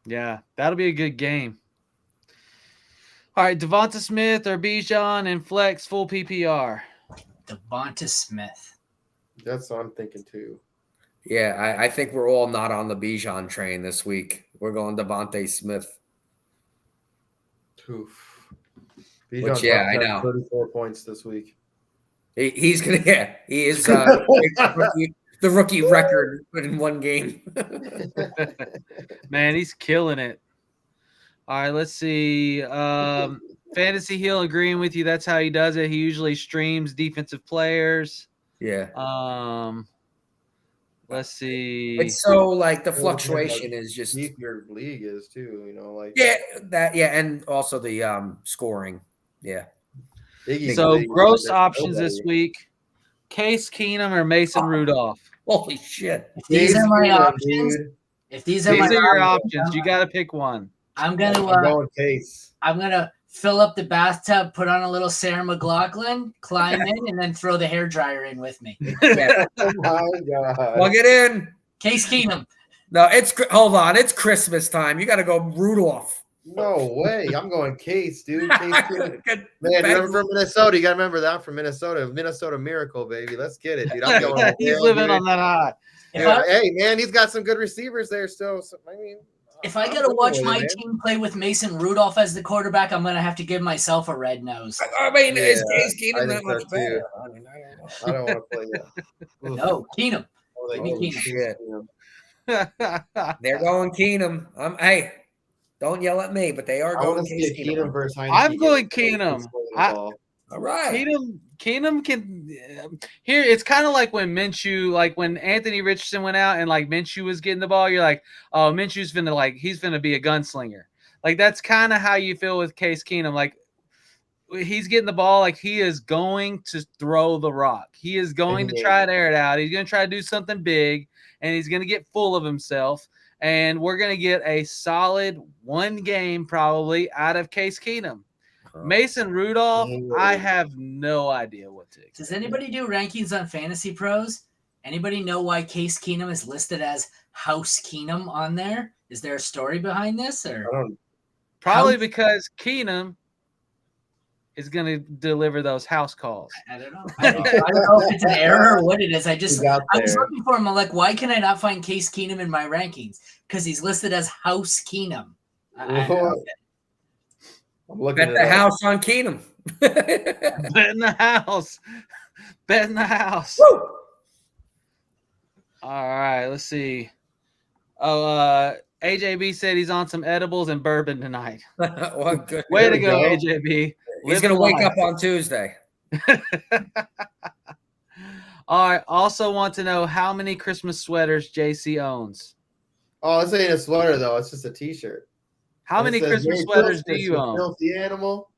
Yeah, that'll be a good game. All right, Devonta Smith or Bijan and flex full PPR. Devonta Smith. That's what I'm thinking too. Yeah, I think we're all not on the Bijan train this week. We're going Devonta Smith. Oof. Which, yeah, I know. 34 points this week. He's going to get. He is the rookie record in one game. Man, he's killing it. All right, let's see. Fantasy Hill agreeing with you. That's how he does it. He usually streams defensive players. Yeah. Let's see. It's so like the fluctuation is just your league is too, and also the scoring. Yeah. So gross options this week: Case Keenum or Mason Rudolph. Holy shit! If these are my options, these are your options, you got to pick one. I'm gonna going Case. I'm gonna fill up the bathtub, put on a little Sarah McLachlan, climb in, and then throw the hairdryer in with me. Yeah. Oh my God. Plug it in. Case Keenum. No, hold on. It's Christmas time. You got to go Rudolph. No way. I'm going Case, dude. Case Keenum. Man, remember from Minnesota. You got to remember that from Minnesota. Minnesota Miracle, baby. Let's get it, dude. I'm going He's living on that high. Hey, man, he's got some good receivers there still. So, I mean, if I got to watch my team play with Mason Rudolph as the quarterback, I'm going to have to give myself a red nose. I mean, is Case Keenum that much better? I don't want to play that. No, Keenum. They're going Keenum. Hey, don't yell at me, but they are going Case Keenum. versus I'm going Keenum. All right. Keenum can here. It's kind of like when Minshew, like when Anthony Richardson went out and like Minshew was getting the ball. You're like, oh, Minshew's he's gonna be a gunslinger. Like that's kind of how you feel with Case Keenum. Like he's getting the ball, like he is going to throw the rock. He is going to try to air it out. He's going to try to do something big, and he's going to get full of himself. And we're going to get a solid one game probably out of Case Keenum. Mason Rudolph, I have no idea what to expect. Does anybody do rankings on Fantasy Pros? Anybody know why Case Keenum is listed as House Keenum on there? Is there a story behind this? Or probably because Keenum is going to deliver those house calls. I don't know. I don't know if it's an error or what it is. I was looking for him. I'm like, why can I not find Case Keenum in my rankings? Because he's listed as House Keenum. Bet the house on Keenum. Bet in the house. Bet in the house. Woo! All right, let's see. Oh, AJB said he's on some edibles and bourbon tonight. Well, good. Way to go, AJB. He's going to wake up on Tuesday. All right. Also want to know how many Christmas sweaters JC owns. Oh, this ain't a sweater, though. It's just a T-shirt. How many Christmas sweaters do you own? Filthy animal.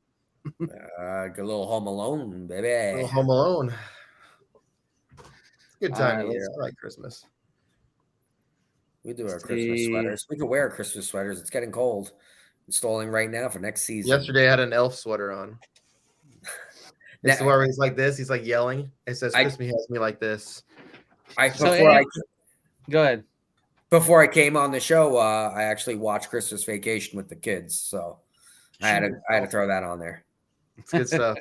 A little Home Alone, baby. A little Home Alone. Good time of year. I like Christmas. We do our Christmas sweaters. We can wear Christmas sweaters. It's getting cold. Installing right now for next season. Yesterday I had an elf sweater on. This is where he's like this. He's like yelling. It says Christmas has me like this. Go ahead. Before I came on the show, I actually watched Christmas Vacation with the kids, so I had to throw that on there. It's good stuff.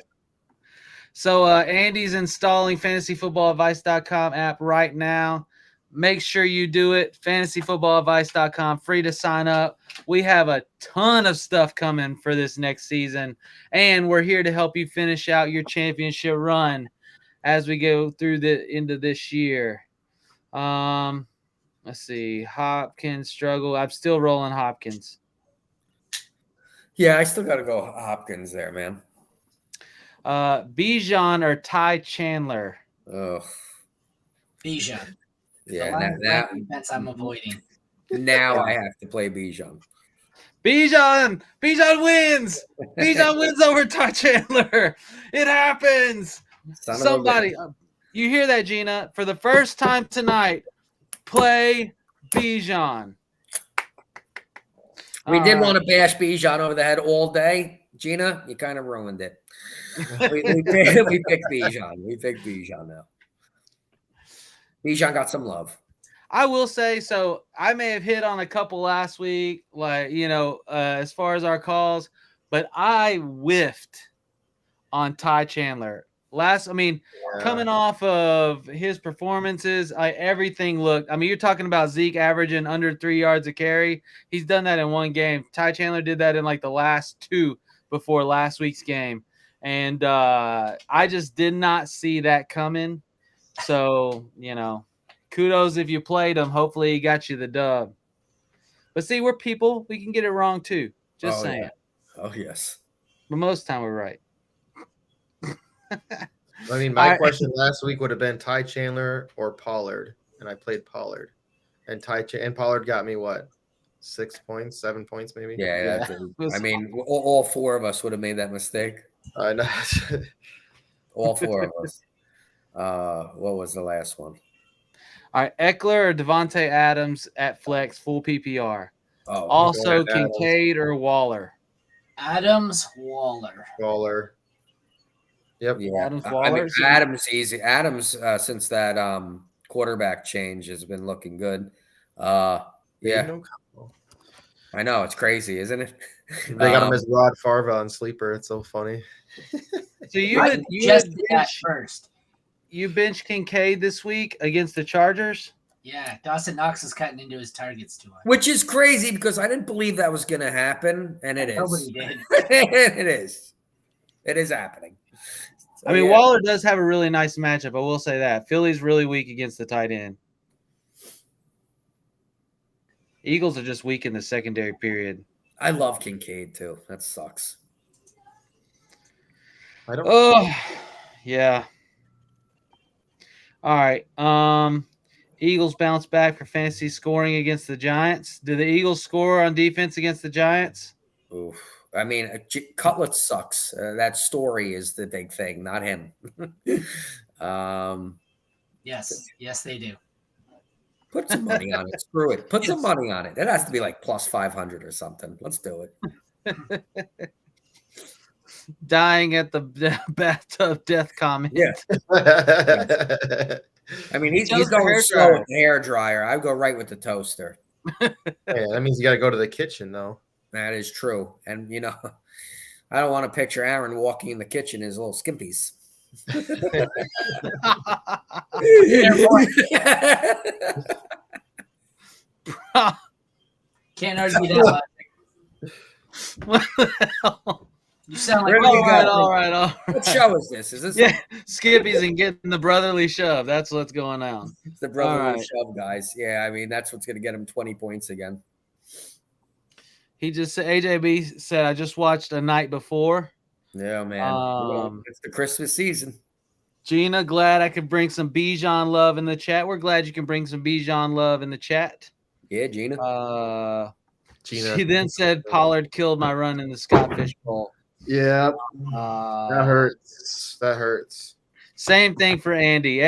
So Andy's installing fantasyfootballadvice.com app right now. Make sure you do it. Fantasyfootballadvice.com, free to sign up. We have a ton of stuff coming for this next season, and we're here to help you finish out your championship run as we go through the end of this year. Let's see. Hopkins struggle. I'm still rolling Hopkins. Yeah, I still got to go Hopkins there, man. Bijan or Tai Chandler? Oh, Bijan. Yeah, defense I'm avoiding. Now I have to play Bijan. Bijan wins. Bijan wins over Tai Chandler. It happens. Somebody, you hear that, Gina? For the first time tonight, play Bijan. We did want to bash Bijan over the head all day. Gina, you kind of ruined it. we picked Bijan. We picked Bijan now. Bijan got some love. I will say, so I may have hit on a couple last week, like, as far as our calls, but I whiffed on Tai Chandler. Coming off of his performances, everything looked. You're talking about Zeke averaging under 3 yards a carry. He's done that in one game. Tai Chandler did that in like the last two before last week's game. And I just did not see that coming. So, kudos if you played him. Hopefully he got you the dub. But see, we're people. We can get it wrong too. Just saying. Yeah. Oh, yes. But most of the time we're right. My question last week would have been Tai Chandler or Pollard, and I played Pollard. And Pollard got me what? 6 points, 7 points, maybe. Yeah. All four of us would have made that mistake. I know. All four of us. What was the last one? All right, Eckler or Devontae Adams at flex, full PPR. Oh, also Kincaid or Waller. Adams, Waller. Yep. Yeah. Adams, Waller. Adams easy. Adams since that quarterback change has been looking good. Yeah. I know, it's crazy, isn't it? They got him as Rod Favre on Sleeper. It's so funny. So you bench Kincaid this week against the Chargers? Yeah, Dawson Knox is cutting into his targets too much. Which is crazy because I didn't believe that was going to happen, and it is. Nobody did. It is. It is happening. So, Waller does have a really nice matchup. I will say that. Philly's really weak against the tight end. Eagles are just weak in the secondary period. I love Kincaid too. That sucks. Yeah. All right. Eagles bounce back for fantasy scoring against the Giants. Do the Eagles score on defense against the Giants? Oof. I mean, Cutler sucks. That story is the big thing, not him. Yes, they do. Put some money on it. Screw it. Put some money on it. It has to be like plus 500 or something. Let's do it. Dying at the bathtub death comment. Yeah. I mean, he's going slow with the hair dryer. I go right with the toaster. Yeah, that means you got to go to the kitchen, though. That is true. And, I don't want to picture Aaron walking in the kitchen in his little skimpies. Can't argue that. What the hell? You sound like all right. What show is this? Is this Skippies and getting the brotherly shove? That's what's going on. It's the brotherly shove, guys. Yeah, I mean that's what's going to get him 20 points again. He just said, AJB said, I just watched A Night Before. Yeah, man. It's the Christmas season. Gina, glad I could bring some Bijan love in the chat. We're glad you can bring some Bijan love in the chat. Yeah, Gina. Gina. She then said Pollard killed my run in the Scott Fish Bowl. Yeah. That hurts. Same thing for Andy.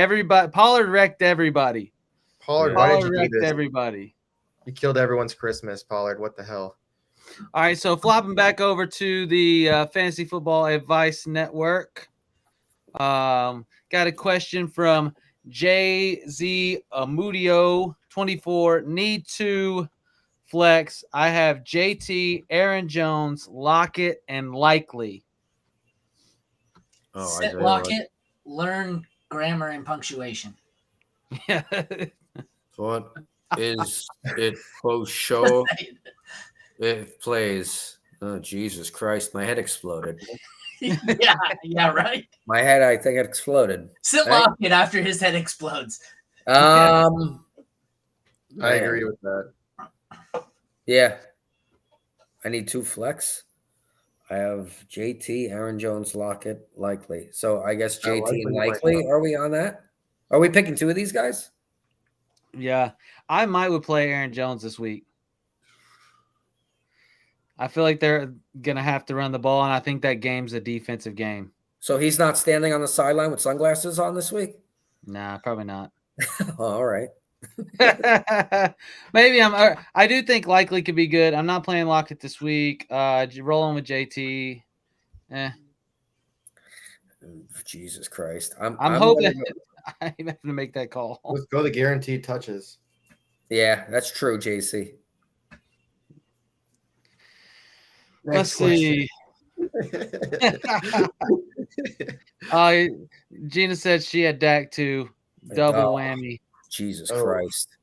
Pollard wrecked everybody. Pollard wrecked everybody. You killed everyone's Christmas, Pollard. What the hell? All right, so flopping back over to the Fantasy Football Advice Network. Got a question from JZ Amudio 24. Need to flex. I have JT, Aaron Jones, Lockett, and Likely. Sit Lockett, learn grammar and punctuation. Yeah. What is it? Post show. It plays. Oh, Jesus Christ. My head exploded. yeah, right. My head, I think it exploded. Sit Lockett after his head explodes. I agree with that. Yeah. I need 2 flex. I have JT, Aaron Jones, Lockett, Likely. So I guess JT and Likely. Are we on that? Are we picking 2 of these guys? Yeah. I would play Aaron Jones this week. I feel like they're going to have to run the ball, and I think that game's a defensive game. So he's not standing on the sideline with sunglasses on this week? Nah, probably not. All right. Maybe I do think Likely could be good. I'm not playing Lockett this week. Rolling with JT. Jesus Christ. I'm hoping I'm having to make that call. Let's go the guaranteed touches. Yeah, that's true, JC. Let's see. Gina said she had Dak too. Double whammy. Jesus Christ.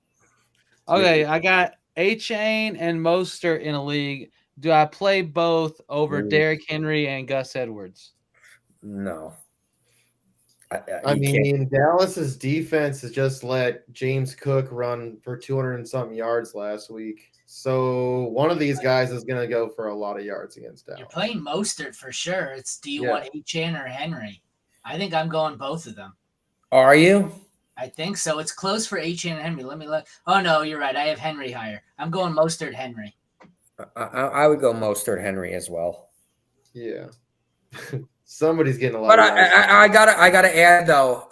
Okay, I got A-Chain and Mostert in a league. Do I play both over Derrick Henry and Gus Edwards? No. I mean, Dallas's defense has just let James Cook run for 200 and something yards last week. So one of these guys is going to go for a lot of yards against Dallas. You're playing Mostert for sure. Do you want A-Chain or Henry? I think I'm going both of them. Are you? I think so. It's close for A-Chain and Henry. Let me look. Oh, no, you're right. I have Henry higher. I'm going Mostert Henry. I would go Mostert Henry as well. Yeah. Somebody's getting a lot. But I gotta add though.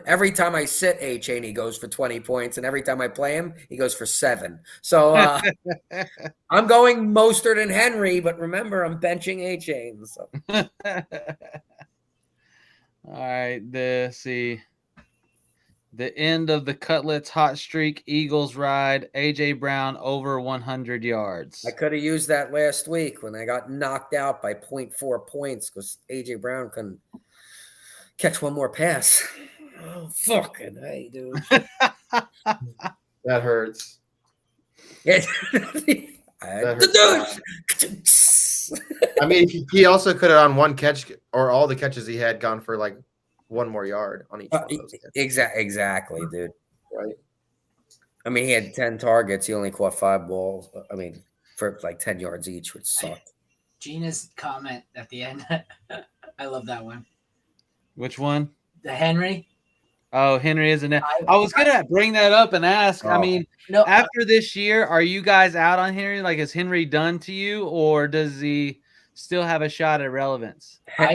Every time I sit A-Chain, he goes for 20 points, and every time I play him, he goes for 7. So I'm going Mostert and Henry, but remember, I'm benching A-Chain. So. All right, the end of the Cutlets hot streak. Eagles ride. AJ Brown over 100 yards. I could have used that last week when I got knocked out by 0.4 points because AJ Brown couldn't catch one more pass. Oh, fucking hey, dude. That hurts. Yeah. That hurts. I mean, he also could have on one catch or all the catches he had gone for like one more yard on each one of those catches. Exactly, dude. Right. I mean, he had 10 targets. He only caught 5 balls. I mean, for like 10 yards each, which sucked. Gina's comment at the end. I love that one. Which one? The Henry. Oh, Henry isn't it? I was gonna bring that up and ask. I mean, no, after this year, are you guys out on Henry? Like, is Henry done to you, or does he still have a shot at relevance? Go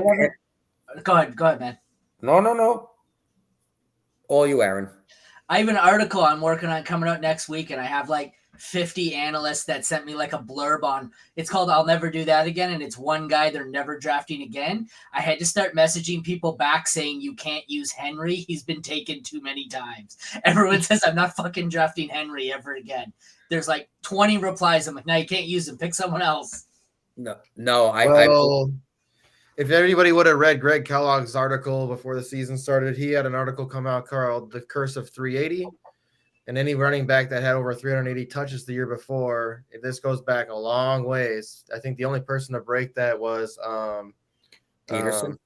ahead, man. No. All you, Aaron. I have an article I'm working on coming out next week, and I have like 50 analysts that sent me like a blurb on. It's called "I'll Never Do That Again," and it's one guy they're never drafting again. I had to start messaging people back saying you can't use Henry. He's been taken too many times. Everyone says I'm not fucking drafting Henry ever again. There's like 20 replies. I'm like, no, you can't use him. Pick someone else. No. If everybody would have read Greg Kellogg's article before the season started, he had an article come out called "The Curse of 380." And any running back that had over 380 touches the year before, if this goes back a long ways. I think the only person to break that was Peterson.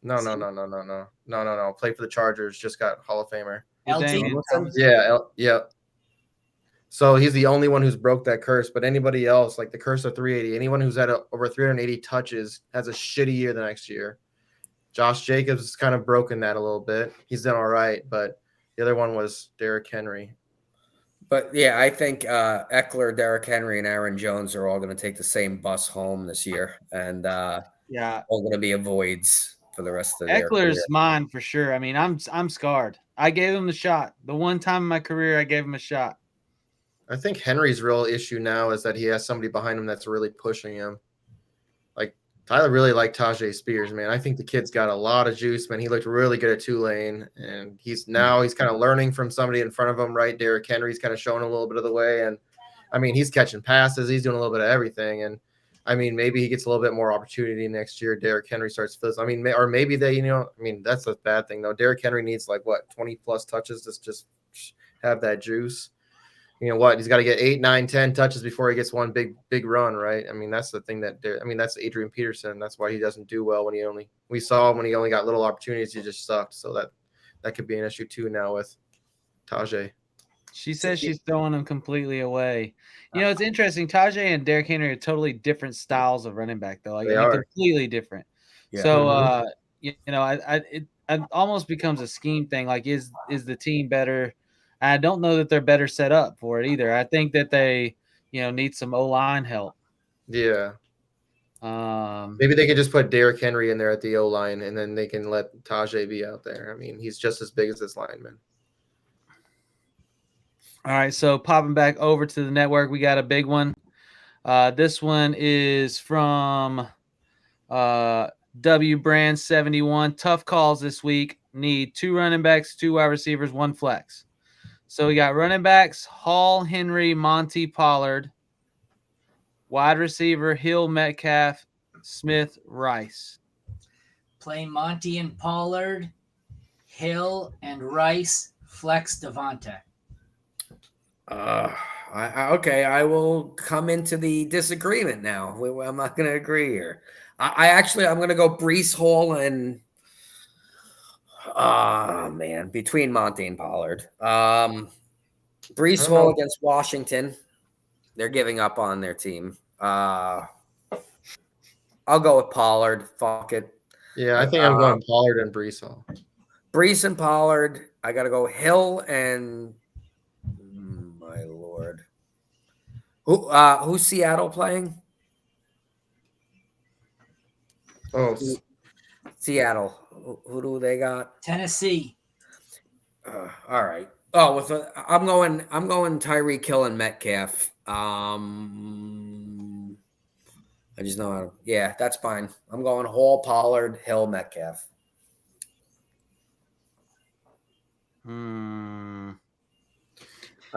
No. Played for the Chargers, just got Hall of Famer. LT. Yeah. So he's the only one who's broke that curse. But anybody else, like the curse of 380, anyone who's had over 380 touches has a shitty year the next year. Josh Jacobs has kind of broken that a little bit. He's done all right, but the other one was Derrick Henry. But yeah, I think Eckler, Derrick Henry, and Aaron Jones are all going to take the same bus home this year, and all going to be avoids for the rest of the year. Eckler's mine for sure. I mean, I'm scarred. I gave him the shot. The one time in my career I gave him a shot. I think Henry's real issue now is that he has somebody behind him that's really pushing him. Like Tyler really liked Tajay Spears, man. I think the kid's got a lot of juice, man. He looked really good at Tulane, and he's kind of learning from somebody in front of him, right? Derrick Henry's kind of showing a little bit of the way, and I mean, he's catching passes, he's doing a little bit of everything, and I mean, maybe he gets a little bit more opportunity next year. Derrick Henry starts fizzling. I mean, or maybe they, that's a bad thing though. Derrick Henry needs 20 plus touches to just have that juice. He's got to get 8, 9, 10 touches before he gets one big run, right? I mean, that's the thing that's Adrian Peterson. That's why he doesn't do well when he only got little opportunities, he just sucked. So that could be an issue too now with Tajay. She says she's throwing him completely away. It's interesting. Tajay and Derrick Henry are totally different styles of running back, though. They are completely different. Yeah. So, it almost becomes a scheme thing. Like, is the team better? I don't know that they're better set up for it either. I think that they, need some O-line help. Yeah. Maybe they could just put Derrick Henry in there at the O-line, and then they can let Tajay be out there. I mean, he's just as big as this lineman. All right, so popping back over to the network, we got a big one. This one is from W Brand 71. Tough calls this week. Need 2 running backs, 2 wide receivers, 1 flex. So we got running backs, Hall, Henry, Monty, Pollard. Wide receiver, Hill, Metcalf, Smith, Rice. Play Monty and Pollard, Hill and Rice, flex Devontae. I will come into the disagreement now. I'm not going to agree here. I'm going to go Breece Hall and between Monty and Pollard. Breece Hall against Washington. They're giving up on their team. I'll go with Pollard. Fuck it. Yeah, I think I'm going Pollard and Breece Hall. Breece and Pollard. I got to go Hill and my Lord. Who's Seattle playing? Oh, Seattle. Who do they got? Tennessee. All right. Oh, I'm going Tyreek Hill and Metcalf. I just know how to. Yeah, that's fine. I'm going Hall, Pollard, Hill, Metcalf. I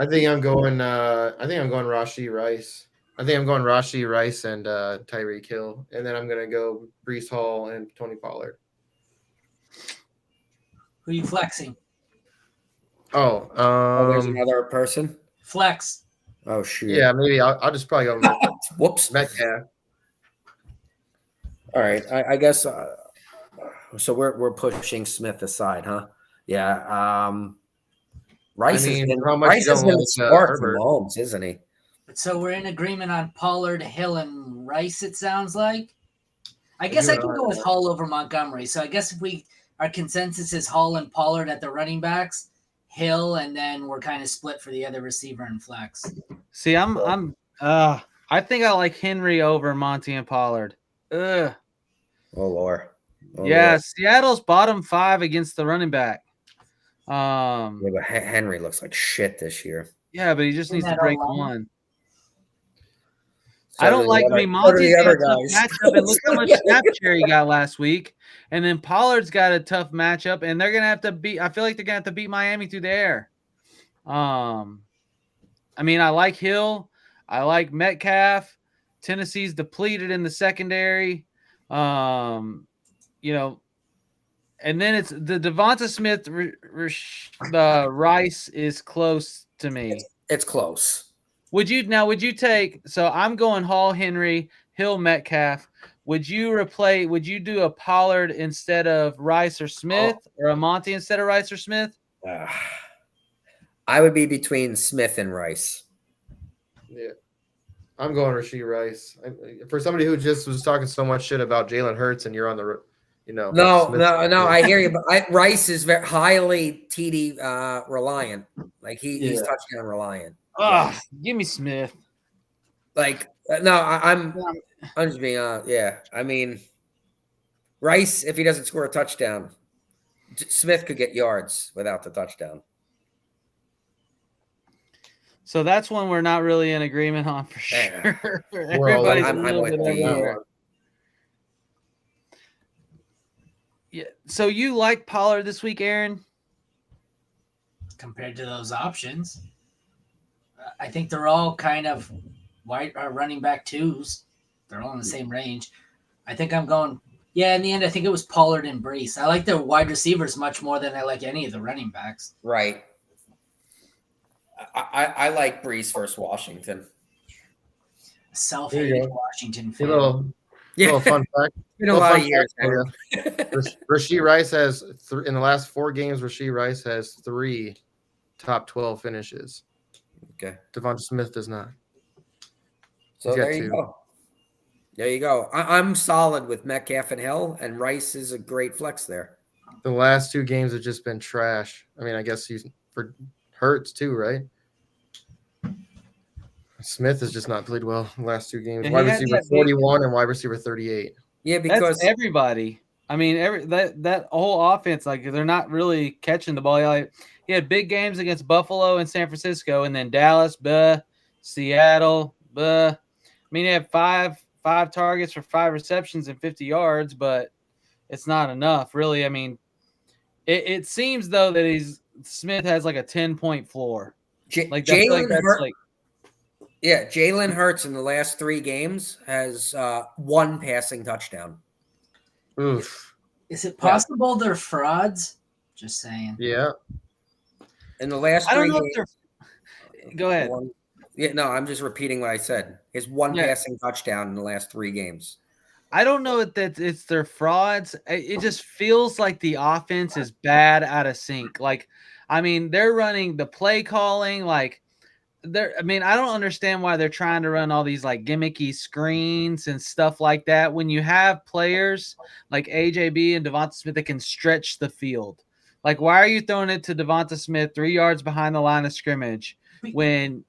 think I'm going Rashee Rice. I think I'm going Rashee Rice and Tyreek Hill, and then I'm gonna go Breece Hall and Tony Pollard. Who are you flexing? There's another person. Flex. Oh shit. Yeah, maybe I'll just probably go Metcalf. Whoops. Metcalf. All right, I guess. So we're pushing Smith aside, huh? Yeah. Rice has been smart for Mahomes, isn't he? So we're in agreement on Pollard, Hill, and Rice. It sounds like. I guess I can go with Hall over Montgomery. So I guess if we our consensus is Hall and Pollard at the running backs, Hill, and then we're kind of split for the other receiver and flex. See, I think I like Henry over Monty and Pollard. Ugh. Oh Lord. Lord. Seattle's bottom 5 against the running back. Yeah, but Henry looks like shit this year. Yeah, but he just needs to break one. So I don't like. I mean, Monty's got a tough matchup, and look how much snap share he got last week. And then Pollard's got a tough matchup, and they're gonna have to beat. I feel like they're gonna have to beat Miami through the air. I mean, I like Hill. I like Metcalf. Tennessee's depleted in the secondary. You know, and then it's the Devonta Smith. The Rice is close to me. It's close. Would you take, so I'm going Hall, Henry, Hill, Metcalf. Would you do a Pollard instead of Rice or Smith, or a Monty instead of Rice or Smith? I would be between Smith and Rice. Yeah. I'm going Rashee Rice. For somebody who just was talking so much shit about Jaylen Herz, and you're on the, No, I hear you, but Rice is very highly TD reliant. Like he's touchdown reliant. Give me Smith. Like I'm just being I mean, Rice, if he doesn't score a touchdown, Smith could get yards without the touchdown. So that's one we're not really in agreement on for sure. Everybody's I'm with you. Yeah. So you like Pollard this week, Aaron? Compared to those options, I think they're all kind of running back 2s. They're all in the same range. I think I'm going. Yeah, in the end, I think it was Pollard and Brees. I like the wide receivers much more than I like any of the running backs. Right. I like Brees versus Washington. Self-hated Washington fan. Little fun fact. Been a lot of years. Rashee Rice has in the last 4 games. Rashee Rice has 3 top 12 finishes. Okay. Devonta Smith does not. So there you go. There you go. I'm solid with Metcalf and Hill, and Rice is a great flex there. The last 2 games have just been trash. I mean, I guess he's for Hurts too, right? Smith has just not played well the last 2 games. Wide receiver 41 and wide receiver 38. Yeah, because that's everybody. I mean, that whole offense, like they're not really catching the ball. He had big games against Buffalo and San Francisco, and then Dallas, Seattle, I mean, he had five targets for 5 receptions and 50 yards, but it's not enough, really. I mean, it seems though that Smith has like a 10-point floor. Jaylen Herz in the last 3 games has 1 passing touchdown. Oof. Is it possible they're frauds? Just saying. Yeah. In the last 3 games. Go ahead. I'm just repeating what I said. His 1 passing touchdown in the last 3 games. I don't know if it's their frauds. It just feels like the offense is bad out of sync. Like, I mean, they're running the play calling like I don't understand why they're trying to run all these like gimmicky screens and stuff like that when you have players like AJB and Devonta Smith that can stretch the field. Like, why are you throwing it to Devonta Smith 3 yards behind the line of scrimmage when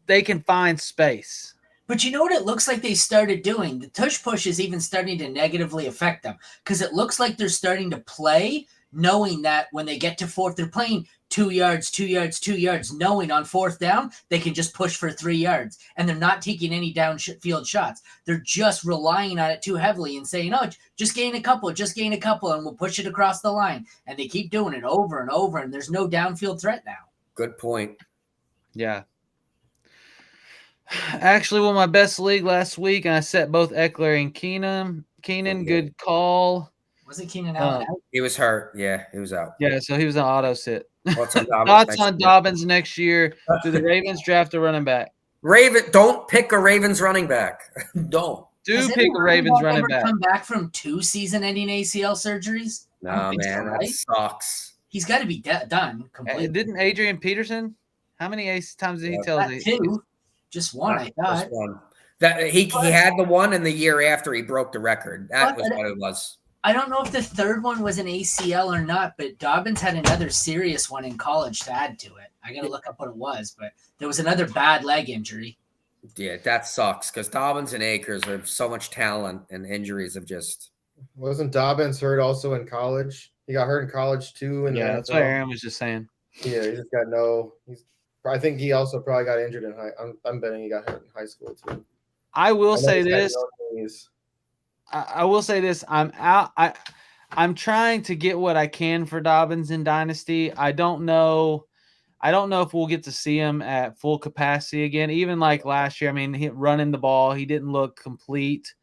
they can find space? But you know what it looks like they started doing? The tush push is even starting to negatively affect them because it looks like they're starting to play knowing that when they get to 4th, they're playing 2 yards, 2 yards, 2 yards, knowing on 4th down, they can just push for 3 yards. And they're not taking any downfield shots. They're just relying on it too heavily and saying, just gain a couple, and we'll push it across the line. And they keep doing it over and over, and there's no downfield threat now. Good point. Yeah. Actually won my best league last week, and I set both Eckler and Keenum. Keenan, good call. Wasn't Keenan out? He was hurt. Yeah, he was out. Yeah, so he was an auto sit. Thoughts on Dobbins next year? Do the Ravens draft a running back? Don't pick a Ravens running back. Don't. Pick a Ravens running back. Come back from 2 season-ending ACL surgeries? No, man, that sucks. He's got to be done completely. Didn't Adrian Peterson? How many times did he tell us? 2. Just 1, I thought. Just 1. That he had the 1 in the year after he broke the record. That was what it was. I don't know if the third one was an ACL or not, but Dobbins had another serious one in college to add to it. I got to look up what it was, but there was another bad leg injury. Yeah, that sucks because Dobbins and Akers have so much talent, and injuries have just. Wasn't Dobbins hurt also in college? He got hurt in college too. In the That's NFL. what Aaron was just saying. Yeah, he just got I think he also probably got injured in high. I'm betting he got hurt in high school too. I will say this. I will say this. I'm trying to get what I can for Dobbins in Dynasty. I don't know if we'll get to see him at full capacity again. Even like last year, I mean, he running the ball, he didn't look complete,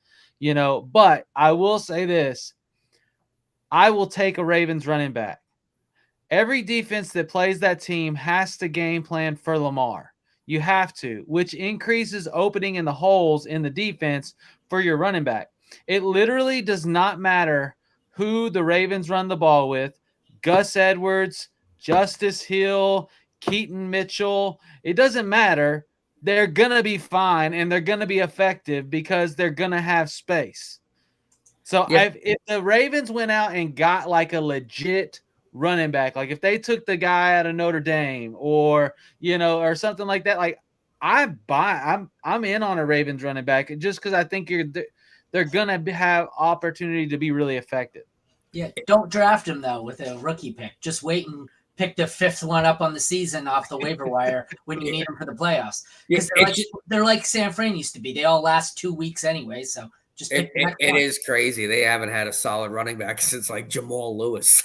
But I will say this. I will take a Ravens running back. Every defense that plays that team has to game plan for Lamar. You have to, which increases opening in the holes in the defense for your running back. It literally does not matter who the Ravens run the ball with. Gus Edwards, Justice Hill, Keaton Mitchell. It doesn't matter. They're going to be fine and they're going to be effective because they're going to have space. So if the Ravens went out and got like a legit running back, like if they took the guy out of Notre Dame or, or something like that, like I'm in on a Ravens running back just because I think they're going to have opportunity to be really effective. Yeah, don't draft him, though, with a rookie pick. Just wait and pick the fifth one up on the season off the waiver wire when you need him for the playoffs. Because they're like San Fran used to be. They all last 2 weeks anyway, so just pick the next one. It is crazy. They haven't had a solid running back since, like, Jamal Lewis.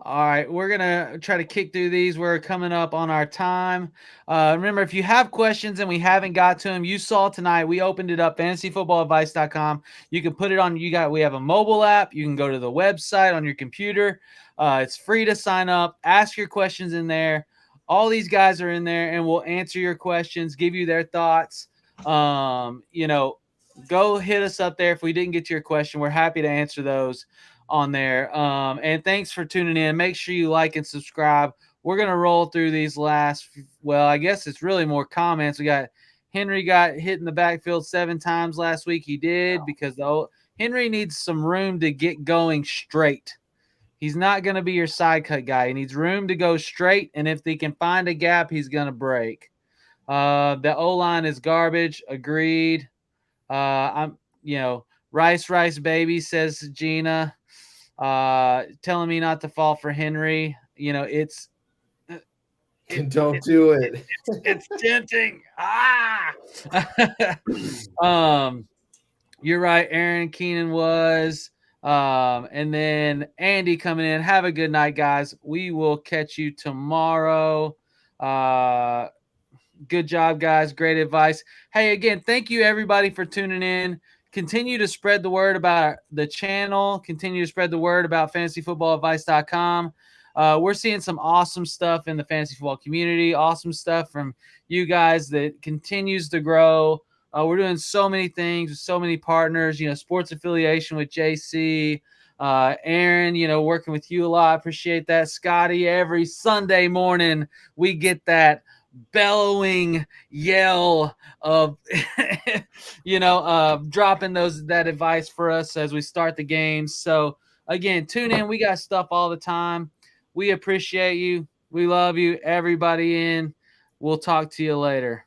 All right, we're going to try to kick through these. We're coming up on our time. Remember, if you have questions and we haven't got to them, you saw tonight, we opened it up, fantasyfootballadvice.com. You can put it on, we have a mobile app. You can go to the website on your computer. It's free to sign up. Ask your questions in there. All these guys are in there, and we'll answer your questions, give you their thoughts. Go hit us up there if we didn't get to your question. We're happy to answer those on there. And thanks for tuning in. Make sure you like and subscribe. We're going to roll through these I guess it's really more comments. We got Henry got hit in the backfield 7 times last week. He did because Henry needs some room to get going straight. He's not going to be your side cut guy. He needs room to go straight. And if he can find a gap, he's going to break. The O-line is garbage. Agreed. Rice baby, says Gina. Telling me not to fall for Henry. Don't do it. It's tempting. You're right. Aaron Keenan was. And then Andy coming in. Have a good night, guys. We will catch you tomorrow. Good job, guys. Great advice. Hey, again, thank you everybody for tuning in. Continue to spread the word about the channel. Continue to spread the word about fantasyfootballadvice.com. We're seeing some awesome stuff in the fantasy football community. Awesome stuff from you guys that continues to grow. We're doing so many things with so many partners, sports affiliation with JC, Aaron, working with you a lot. Appreciate that. Scotty, every Sunday morning we get that bellowing yell of dropping that advice for us as we start the games. So again, tune in. We got stuff all the time. We appreciate you. We love you. Everybody in. We'll talk to you later.